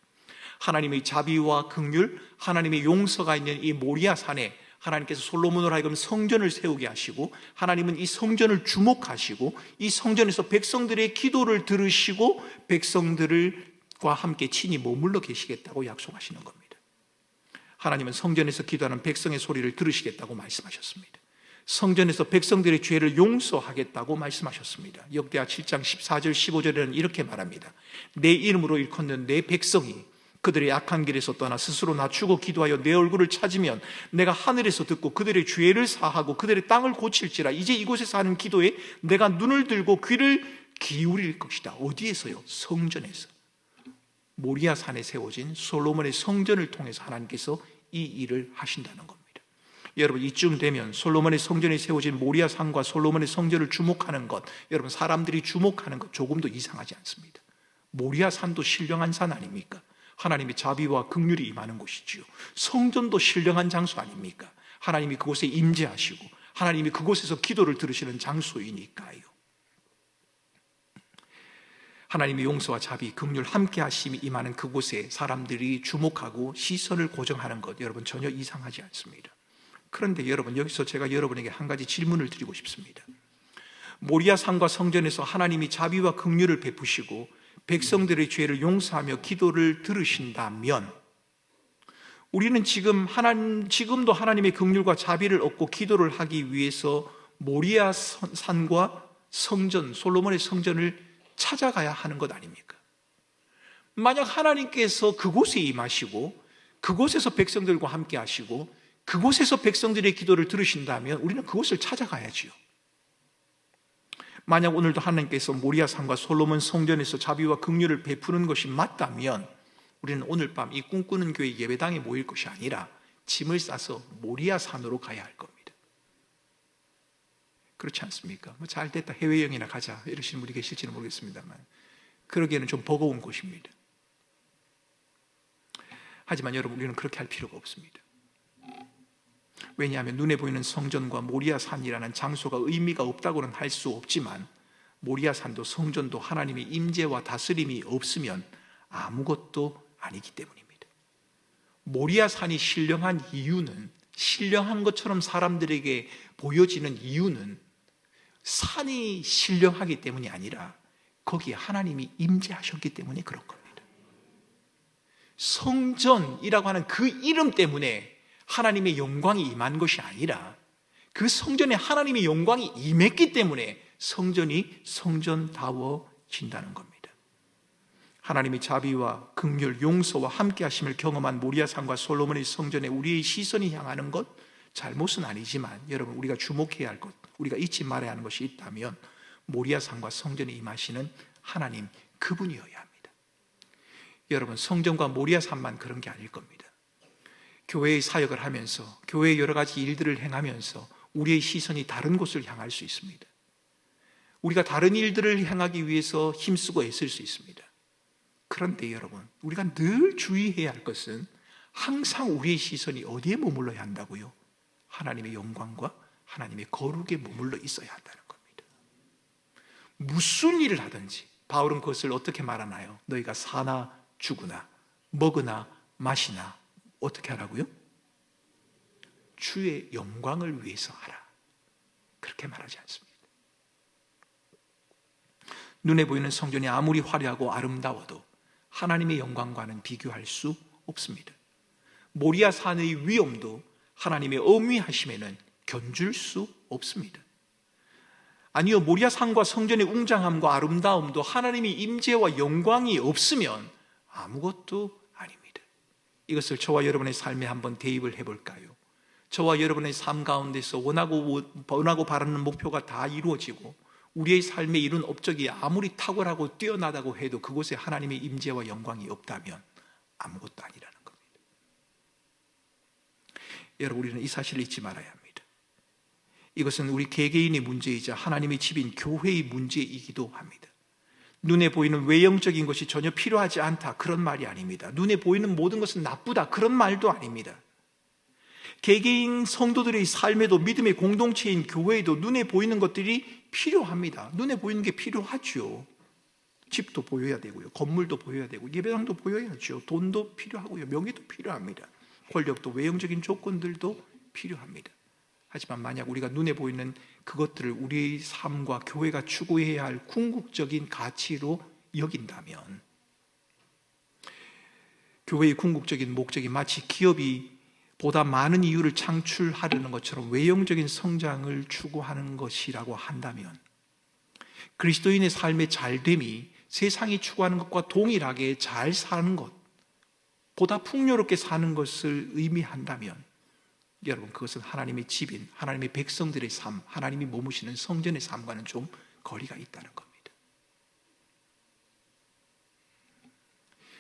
하나님의 자비와 긍휼, 하나님의 용서가 있는 이 모리아산에 하나님께서 솔로몬으로 하여금 성전을 세우게 하시고 하나님은 이 성전을 주목하시고 이 성전에서 백성들의 기도를 들으시고 백성들과 함께 친히 머물러 계시겠다고 약속하시는 겁니다. 하나님은 성전에서 기도하는 백성의 소리를 들으시겠다고 말씀하셨습니다. 성전에서 백성들의 죄를 용서하겠다고 말씀하셨습니다. 역대하 7장 14절 15절에는 이렇게 말합니다. 내 이름으로 일컫는 내 백성이 그들의 악한 길에서 떠나 스스로 낮추고 기도하여 내 얼굴을 찾으면 내가 하늘에서 듣고 그들의 죄를 사하고 그들의 땅을 고칠지라. 이제 이곳에서 하는 기도에 내가 눈을 들고 귀를 기울일 것이다. 어디에서요? 성전에서. 모리아산에 세워진 솔로몬의 성전을 통해서 하나님께서 이 일을 하신다는 겁니다. 여러분, 이쯤 되면 솔로몬의 성전에 세워진 모리아산과 솔로몬의 성전을 주목하는 것, 여러분 사람들이 주목하는 것 조금도 이상하지 않습니다. 모리아산도 신령한 산 아닙니까? 하나님의 자비와 긍휼이 임하는 곳이지요. 성전도 신령한 장소 아닙니까? 하나님이 그곳에 임재하시고 하나님이 그곳에서 기도를 들으시는 장소이니까요. 하나님의 용서와 자비, 긍휼 함께 하심이 임하는 그곳에 사람들이 주목하고 시선을 고정하는 것, 여러분 전혀 이상하지 않습니다. 그런데 여러분, 여기서 제가 여러분에게 한 가지 질문을 드리고 싶습니다. 모리아산과 성전에서 하나님이 자비와 긍휼을 베푸시고 백성들의 죄를 용서하며 기도를 들으신다면 우리는 지금도 하나님의 긍휼과 자비를 얻고 기도를 하기 위해서 모리아산과 성전, 솔로몬의 성전을 찾아가야 하는 것 아닙니까? 만약 하나님께서 그곳에 임하시고 그곳에서 백성들과 함께 하시고 그곳에서 백성들의 기도를 들으신다면 우리는 그곳을 찾아가야지요. 만약 오늘도 하나님께서 모리아산과 솔로몬 성전에서 자비와 긍휼을 베푸는 것이 맞다면 우리는 오늘 밤 이 꿈꾸는 교회 예배당에 모일 것이 아니라 짐을 싸서 모리아 산으로 가야 할 겁니다. 그렇지 않습니까? 뭐 잘 됐다, 해외여행이나 가자 이러시는 분이 계실지는 모르겠습니다만 그러기에는 좀 버거운 곳입니다. 하지만 여러분, 우리는 그렇게 할 필요가 없습니다. 왜냐하면 눈에 보이는 성전과 모리아 산이라는 장소가 의미가 없다고는 할 수 없지만 모리아 산도 성전도 하나님의 임재와 다스림이 없으면 아무것도 아니기 때문입니다. 모리아 산이 신령한 이유는, 신령한 것처럼 사람들에게 보여지는 이유는 산이 신령하기 때문이 아니라 거기에 하나님이 임재하셨기 때문에 그런 겁니다. 성전이라고 하는 그 이름 때문에 하나님의 영광이 임한 것이 아니라 그 성전에 하나님의 영광이 임했기 때문에 성전이 성전다워진다는 겁니다. 하나님의 자비와 긍휼, 용서와 함께 하심을 경험한 모리아산과 솔로몬의 성전에 우리의 시선이 향하는 것, 잘못은 아니지만 여러분, 우리가 주목해야 할 것, 우리가 잊지 말아야 하는 것이 있다면 모리아산과 성전에 임하시는 하나님, 그분이어야 합니다. 여러분, 성전과 모리아산만 그런 게 아닐 겁니다. 교회의 사역을 하면서, 교회의 여러 가지 일들을 행하면서 우리의 시선이 다른 곳을 향할 수 있습니다. 우리가 다른 일들을 향하기 위해서 힘쓰고 애쓸 수 있습니다. 그런데 여러분, 우리가 늘 주의해야 할 것은 항상 우리의 시선이 어디에 머물러야 한다고요? 하나님의 영광과 하나님의 거룩에 머물러 있어야 한다는 겁니다. 무슨 일을 하든지 바울은 그것을 어떻게 말하나요? 너희가 사나 죽으나 먹으나 마시나 어떻게 하라고요? 주의 영광을 위해서 하라, 그렇게 말하지 않습니다. 눈에 보이는 성전이 아무리 화려하고 아름다워도 하나님의 영광과는 비교할 수 없습니다. 모리아 산의 위엄도 하나님의 어미하심에는 견줄 수 없습니다. 아니요, 모리아 산과 성전의 웅장함과 아름다움도 하나님의 임재와 영광이 없으면 아무것도 아닙니다. 이것을 저와 여러분의 삶에 한번 대입을 해볼까요? 저와 여러분의 삶 가운데서 원하고 바라는 목표가 다 이루어지고 우리의 삶에 이룬 업적이 아무리 탁월하고 뛰어나다고 해도 그곳에 하나님의 임재와 영광이 없다면 아무것도 아니라는 겁니다. 여러분, 우리는 이 사실을 잊지 말아야 합니다. 이것은 우리 개개인의 문제이자 하나님의 집인 교회의 문제이기도 합니다. 눈에 보이는 외형적인 것이 전혀 필요하지 않다, 그런 말이 아닙니다. 눈에 보이는 모든 것은 나쁘다, 그런 말도 아닙니다. 개개인 성도들의 삶에도, 믿음의 공동체인 교회에도 눈에 보이는 것들이 필요합니다. 눈에 보이는 게 필요하죠. 집도 보여야 되고요, 건물도 보여야 되고, 예배당도 보여야죠. 돈도 필요하고요, 명예도 필요합니다. 권력도, 외형적인 조건들도 필요합니다. 하지만 만약 우리가 눈에 보이는 그것들을 우리의 삶과 교회가 추구해야 할 궁극적인 가치로 여긴다면, 교회의 궁극적인 목적이 마치 기업이 보다 많은 이유를 창출하려는 것처럼 외형적인 성장을 추구하는 것이라고 한다면, 그리스도인의 삶의 잘됨이 세상이 추구하는 것과 동일하게 잘 사는 것, 보다 풍요롭게 사는 것을 의미한다면 여러분, 그것은 하나님의 집인, 하나님의 백성들의 삶, 하나님이 머무시는 성전의 삶과는 좀 거리가 있다는 겁니다.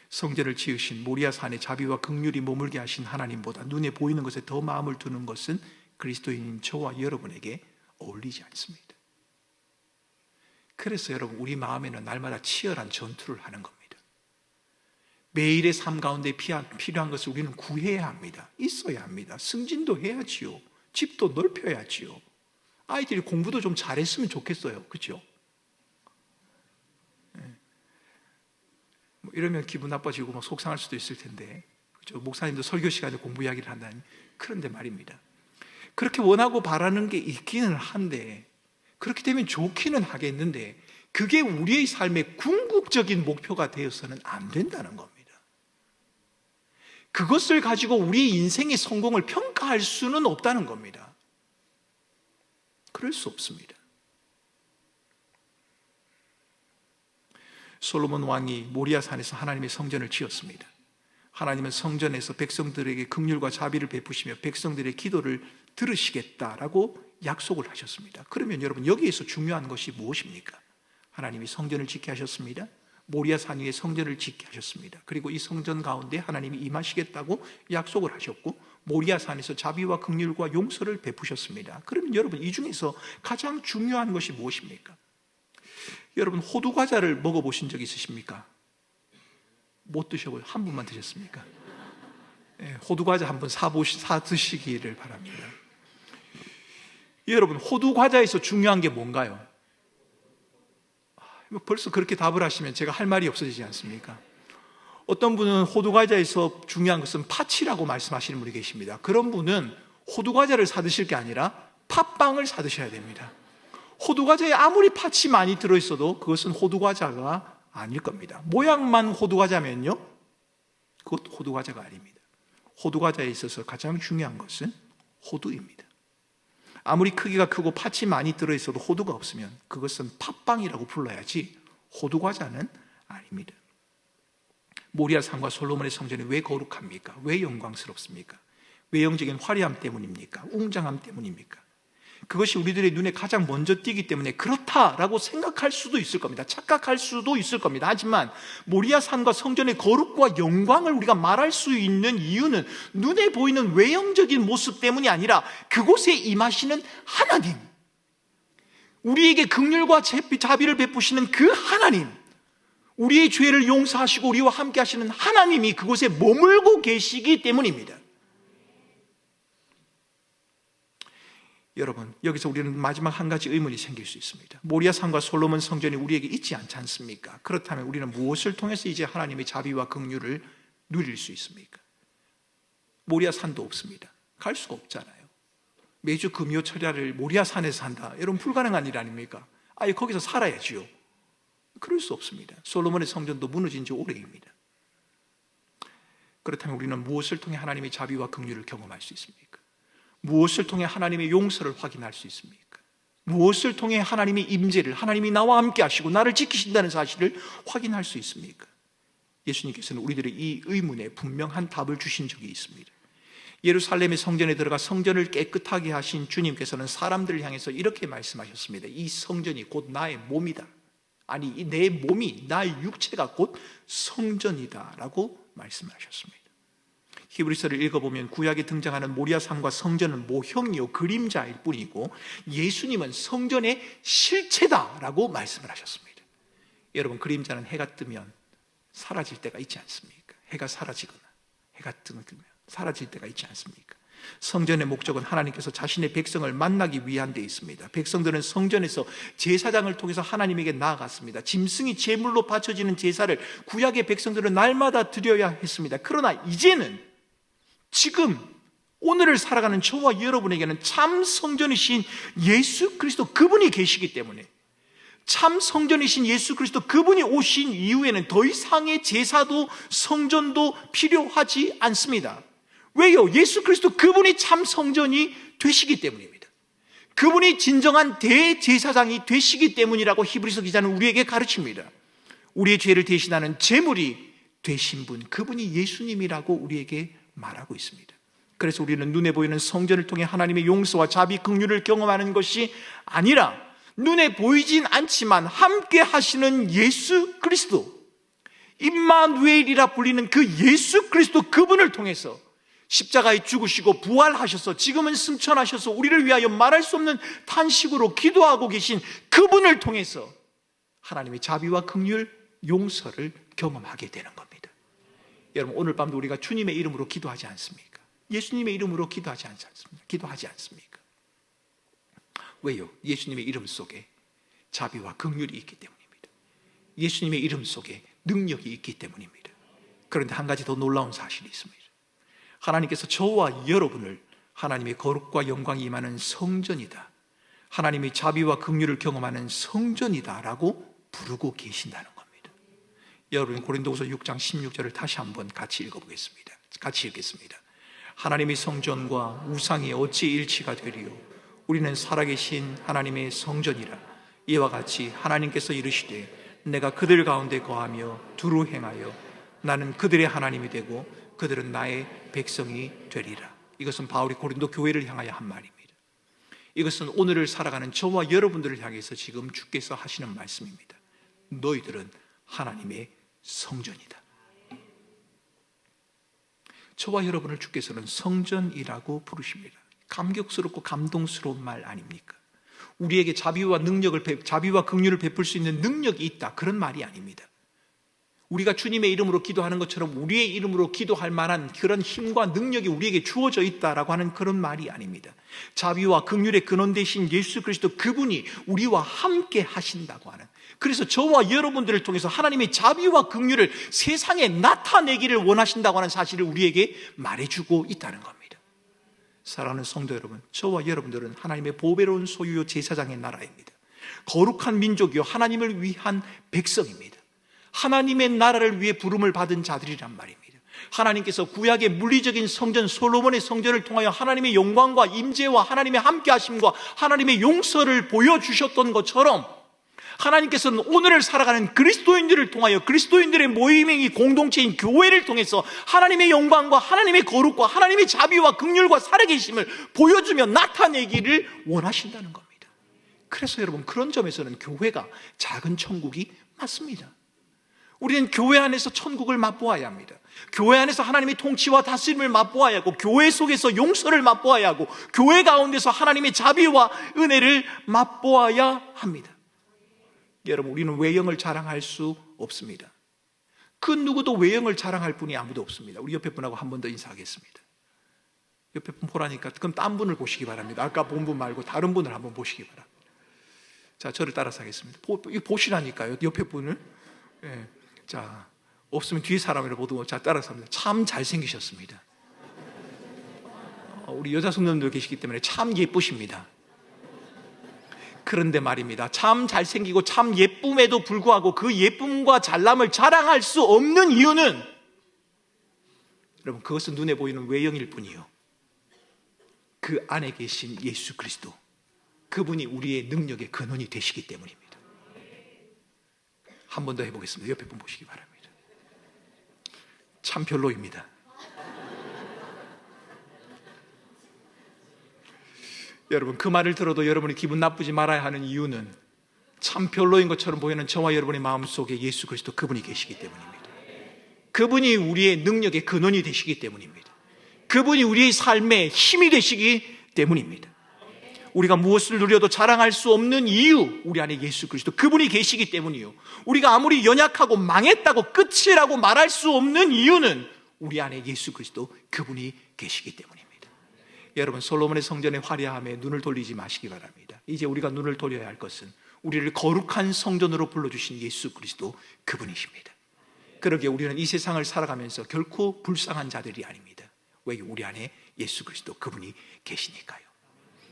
성전을 지으신 모리아 산에 자비와 긍휼이 머물게 하신 하나님보다 눈에 보이는 것에 더 마음을 두는 것은 그리스도인인 저와 여러분에게 어울리지 않습니다. 그래서 여러분, 우리 마음에는 날마다 치열한 전투를 하는 겁니다. 매일의 삶 가운데 필요한 것을 우리는 구해야 합니다. 있어야 합니다. 승진도 해야지요. 집도 넓혀야지요. 아이들이 공부도 좀 잘했으면 좋겠어요. 그렇죠? 이러면 기분 나빠지고 막 속상할 수도 있을 텐데, 그렇죠? 목사님도 설교 시간에 공부 이야기를 한다니. 그런데 말입니다, 그렇게 원하고 바라는 게 있기는 한데, 그렇게 되면 좋기는 하겠는데, 그게 우리의 삶의 궁극적인 목표가 되어서는 안 된다는 겁니다. 그것을 가지고 우리의 인생의 성공을 평가할 수는 없다는 겁니다. 그럴 수 없습니다. 솔로몬 왕이 모리아 산에서 하나님의 성전을 지었습니다. 하나님은 성전에서 백성들에게 긍휼과 자비를 베푸시며 백성들의 기도를 들으시겠다라고 약속을 하셨습니다. 그러면 여러분, 여기에서 중요한 것이 무엇입니까? 하나님이 성전을 짓게 하셨습니다. 모리아 산 위에 성전을 짓게 하셨습니다. 그리고 이 성전 가운데 하나님이 임하시겠다고 약속을 하셨고 모리아 산에서 자비와 긍휼과 용서를 베푸셨습니다. 그러면 여러분, 이 중에서 가장 중요한 것이 무엇입니까? 여러분, 호두 과자를 먹어보신 적 있으십니까? 못 드셔보세요. 한 분만 드셨습니까? 호두 과자 한번 사 드시기를 바랍니다. 여러분, 호두 과자에서 중요한 게 뭔가요? 벌써 그렇게 답을 하시면 제가 할 말이 없어지지 않습니까? 어떤 분은 호두 과자에서 중요한 것은 파치라고 말씀하시는 분이 계십니다. 그런 분은 호두 과자를 사 드실 게 아니라 팥빵을 사 드셔야 됩니다. 호두 과자에 아무리 팥이 많이 들어있어도 그것은 호두 과자가 아닐 겁니다. 모양만 호두 과자면요, 그것 호두 과자가 아닙니다. 호두 과자에 있어서 가장 중요한 것은 호두입니다. 아무리 크기가 크고 팥이 많이 들어있어도 호두가 없으면 그것은 팥빵이라고 불러야지 호두 과자는 아닙니다. 모리아 산과 솔로몬의 성전이 왜 거룩합니까? 왜 영광스럽습니까? 외형적인 화려함 때문입니까? 웅장함 때문입니까? 그것이 우리들의 눈에 가장 먼저 띄기 때문에 그렇다라고 생각할 수도 있을 겁니다. 착각할 수도 있을 겁니다. 하지만 모리아 산과 성전의 거룩과 영광을 우리가 말할 수 있는 이유는 눈에 보이는 외형적인 모습 때문이 아니라 그곳에 임하시는 하나님, 우리에게 긍휼과 자비를 베푸시는 그 하나님, 우리의 죄를 용서하시고 우리와 함께 하시는 하나님이 그곳에 머물고 계시기 때문입니다. 여러분, 여기서 우리는 마지막 한 가지 의문이 생길 수 있습니다. 모리아 산과 솔로몬 성전이 우리에게 있지 않지 않습니까? 그렇다면 우리는 무엇을 통해서 이제 하나님의 자비와 긍휼을 누릴 수 있습니까? 모리아 산도 없습니다. 갈 수가 없잖아요. 매주 금요철야를 모리아 산에서 한다, 여러분, 불가능한 일 아닙니까? 아예 거기서 살아야지요. 그럴 수 없습니다. 솔로몬의 성전도 무너진 지 오래입니다. 그렇다면 우리는 무엇을 통해 하나님의 자비와 긍휼을 경험할 수 있습니까? 무엇을 통해 하나님의 용서를 확인할 수 있습니까? 무엇을 통해 하나님의 임재를, 하나님이 나와 함께 하시고 나를 지키신다는 사실을 확인할 수 있습니까? 예수님께서는 우리들의 이 의문에 분명한 답을 주신 적이 있습니다. 예루살렘의 성전에 들어가 성전을 깨끗하게 하신 주님께서는 사람들을 향해서 이렇게 말씀하셨습니다. 이 성전이 곧 나의 몸이다. 아니, 내 몸이, 나의 육체가 곧 성전이다 라고 말씀하셨습니다. 히브리서를 읽어보면 구약에 등장하는 모리아 산과 성전은 모형이요 그림자일 뿐이고 예수님은 성전의 실체다라고 말씀을 하셨습니다. 여러분, 그림자는 해가 뜨면 사라질 때가 있지 않습니까? 해가 사라지거나 해가 뜨면 사라질 때가 있지 않습니까? 성전의 목적은 하나님께서 자신의 백성을 만나기 위한 데 있습니다. 백성들은 성전에서 제사장을 통해서 하나님에게 나아갔습니다. 짐승이 제물로 바쳐지는 제사를 구약의 백성들은 날마다 드려야 했습니다. 그러나 이제는 지금 오늘을 살아가는 저와 여러분에게는 참 성전이신 예수 그리스도 그분이 계시기 때문에, 참 성전이신 예수 그리스도 그분이 오신 이후에는 더 이상의 제사도 성전도 필요하지 않습니다. 왜요? 예수 그리스도 그분이 참 성전이 되시기 때문입니다. 그분이 진정한 대제사장이 되시기 때문이라고 히브리서 기자는 우리에게 가르칩니다. 우리의 죄를 대신하는 제물이 되신 분, 그분이 예수님이라고 우리에게 말하고 있습니다. 그래서 우리는 눈에 보이는 성전을 통해 하나님의 용서와 자비, 긍휼을 경험하는 것이 아니라 눈에 보이진 않지만 함께 하시는 예수 그리스도, 임마누엘이라 불리는 그 예수 그리스도 그분을 통해서 십자가에 죽으시고 부활하셔서 지금은 승천하셔서 우리를 위하여 말할 수 없는 탄식으로 기도하고 계신 그분을 통해서 하나님의 자비와 긍휼, 용서를 경험하게 되는 겁니다. 여러분, 오늘 밤도 우리가 주님의 이름으로 기도하지 않습니까? 예수님의 이름으로 기도하지 않습니까? 기도하지 않습니까? 왜요? 예수님의 이름 속에 자비와 긍휼이 있기 때문입니다. 예수님의 이름 속에 능력이 있기 때문입니다. 그런데 한 가지 더 놀라운 사실이 있습니다. 하나님께서 저와 여러분을 하나님의 거룩과 영광이 임하는 성전이다, 하나님의 자비와 긍휼을 경험하는 성전이다 라고 부르고 계신다는 겁니다. 여러분, 고린도후서 6장 16절을 다시 한번 같이 읽어보겠습니다. 같이 읽겠습니다. 하나님의 성전과 우상이 어찌 일치가 되리요? 우리는 살아계신 하나님의 성전이라. 이와 같이 하나님께서 이르시되 내가 그들 가운데 거하며 두루 행하여 나는 그들의 하나님이 되고 그들은 나의 백성이 되리라. 이것은 바울이 고린도 교회를 향하여 한 말입니다. 이것은 오늘을 살아가는 저와 여러분들을 향해서 지금 주께서 하시는 말씀입니다. 너희들은 하나님의 성전이다. 저와 여러분을 주께서는 성전이라고 부르십니다. 감격스럽고 감동스러운 말 아닙니까? 우리에게 자비와 긍휼을 베풀 수 있는 능력이 있다, 그런 말이 아닙니다. 우리가 주님의 이름으로 기도하는 것처럼 우리의 이름으로 기도할 만한 그런 힘과 능력이 우리에게 주어져 있다라고 하는 그런 말이 아닙니다. 자비와 긍휼의 근원 되신 예수 그리스도, 그분이 우리와 함께 하신다고 하는, 그래서 저와 여러분들을 통해서 하나님의 자비와 긍휼을 세상에 나타내기를 원하신다고 하는 사실을 우리에게 말해주고 있다는 겁니다. 사랑하는 성도 여러분, 저와 여러분들은 하나님의 보배로운 소유요 제사장의 나라입니다. 거룩한 민족이요 하나님을 위한 백성입니다. 하나님의 나라를 위해 부름을 받은 자들이란 말입니다. 하나님께서 구약의 물리적인 성전 솔로몬의 성전을 통하여 하나님의 영광과 임재와 하나님의 함께하심과 하나님의 용서를 보여주셨던 것처럼, 하나님께서는 오늘을 살아가는 그리스도인들을 통하여 그리스도인들의 모임의 공동체인 교회를 통해서 하나님의 영광과 하나님의 거룩과 하나님의 자비와 긍휼과 살아계심을 보여주며 나타내기를 원하신다는 겁니다. 그래서 여러분, 그런 점에서는 교회가 작은 천국이 맞습니다. 우리는 교회 안에서 천국을 맛보아야 합니다. 교회 안에서 하나님의 통치와 다스림을 맛보아야 하고, 교회 속에서 용서를 맛보아야 하고, 교회 가운데서 하나님의 자비와 은혜를 맛보아야 합니다. 여러분, 우리는 외형을 자랑할 수 없습니다. 그 누구도 외형을 자랑할 분이 아무도 없습니다. 우리 옆에 분하고 한 번 더 인사하겠습니다. 옆에 분 보라니까, 그럼 딴 분을 보시기 바랍니다. 아까 본 분 말고 다른 분을 한번 보시기 바랍니다. 자, 저를 따라서 하겠습니다. 보시라니까요, 옆에 분을. 예. 자, 없으면 뒤에 사람을 보고, 자, 따라서 합니다. 참 잘생기셨습니다. 우리 여자 성도님들 계시기 때문에 참 예쁘십니다. 그런데 말입니다, 참 잘생기고 참 예쁨에도 불구하고 그 예쁨과 잘남을 자랑할 수 없는 이유는, 여러분, 그것은 눈에 보이는 외형일 뿐이요, 그 안에 계신 예수 그리스도, 그분이 우리의 능력의 근원이 되시기 때문입니다. 한 번 더 해보겠습니다. 옆에 분 보시기 바랍니다. 참 별로입니다. 여러분, 그 말을 들어도 여러분이 기분 나쁘지 말아야 하는 이유는, 참 별로인 것처럼 보이는 저와 여러분의 마음속에 예수 그리스도, 그분이 계시기 때문입니다. 그분이 우리의 능력의 근원이 되시기 때문입니다. 그분이 우리의 삶의 힘이 되시기 때문입니다. 우리가 무엇을 누려도 자랑할 수 없는 이유, 우리 안에 예수 그리스도, 그분이 계시기 때문이요, 우리가 아무리 연약하고 망했다고 끝이라고 말할 수 없는 이유는 우리 안에 예수 그리스도, 그분이 계시기 때문입니다. 여러분, 솔로몬의 성전의 화려함에 눈을 돌리지 마시기 바랍니다. 이제 우리가 눈을 돌려야 할 것은 우리를 거룩한 성전으로 불러주신 예수 그리스도, 그분이십니다. 그러기에 우리는 이 세상을 살아가면서 결코 불쌍한 자들이 아닙니다. 왜? 우리 안에 예수 그리스도, 그분이 계시니까요.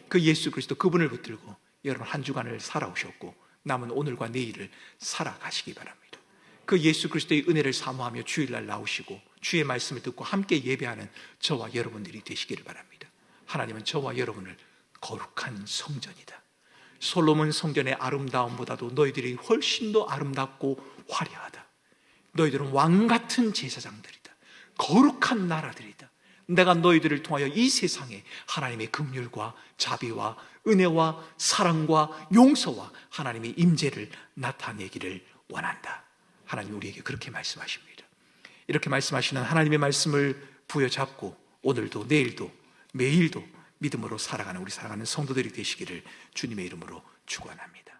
그 예수 그리스도, 그분을 붙들고 여러분 한 주간을 살아오셨고 남은 오늘과 내일을 살아가시기 바랍니다. 그 예수 그리스도의 은혜를 사모하며 주일날 나오시고 주의 말씀을 듣고 함께 예배하는 저와 여러분들이 되시기를 바랍니다. 하나님은 저와 여러분을 거룩한 성전이다, 솔로몬 성전의 아름다움보다도 너희들이 훨씬 더 아름답고 화려하다, 너희들은 왕같은 제사장들이다, 거룩한 나라들이다, 내가 너희들을 통하여 이 세상에 하나님의 긍휼과 자비와 은혜와 사랑과 용서와 하나님의 임재를 나타내기를 원한다. 하나님 우리에게 그렇게 말씀하십니다. 이렇게 말씀하시는 하나님의 말씀을 부여잡고 오늘도 내일도 매일도 믿음으로 살아가는 우리 사랑하는 성도들이 되시기를 주님의 이름으로 축원합니다.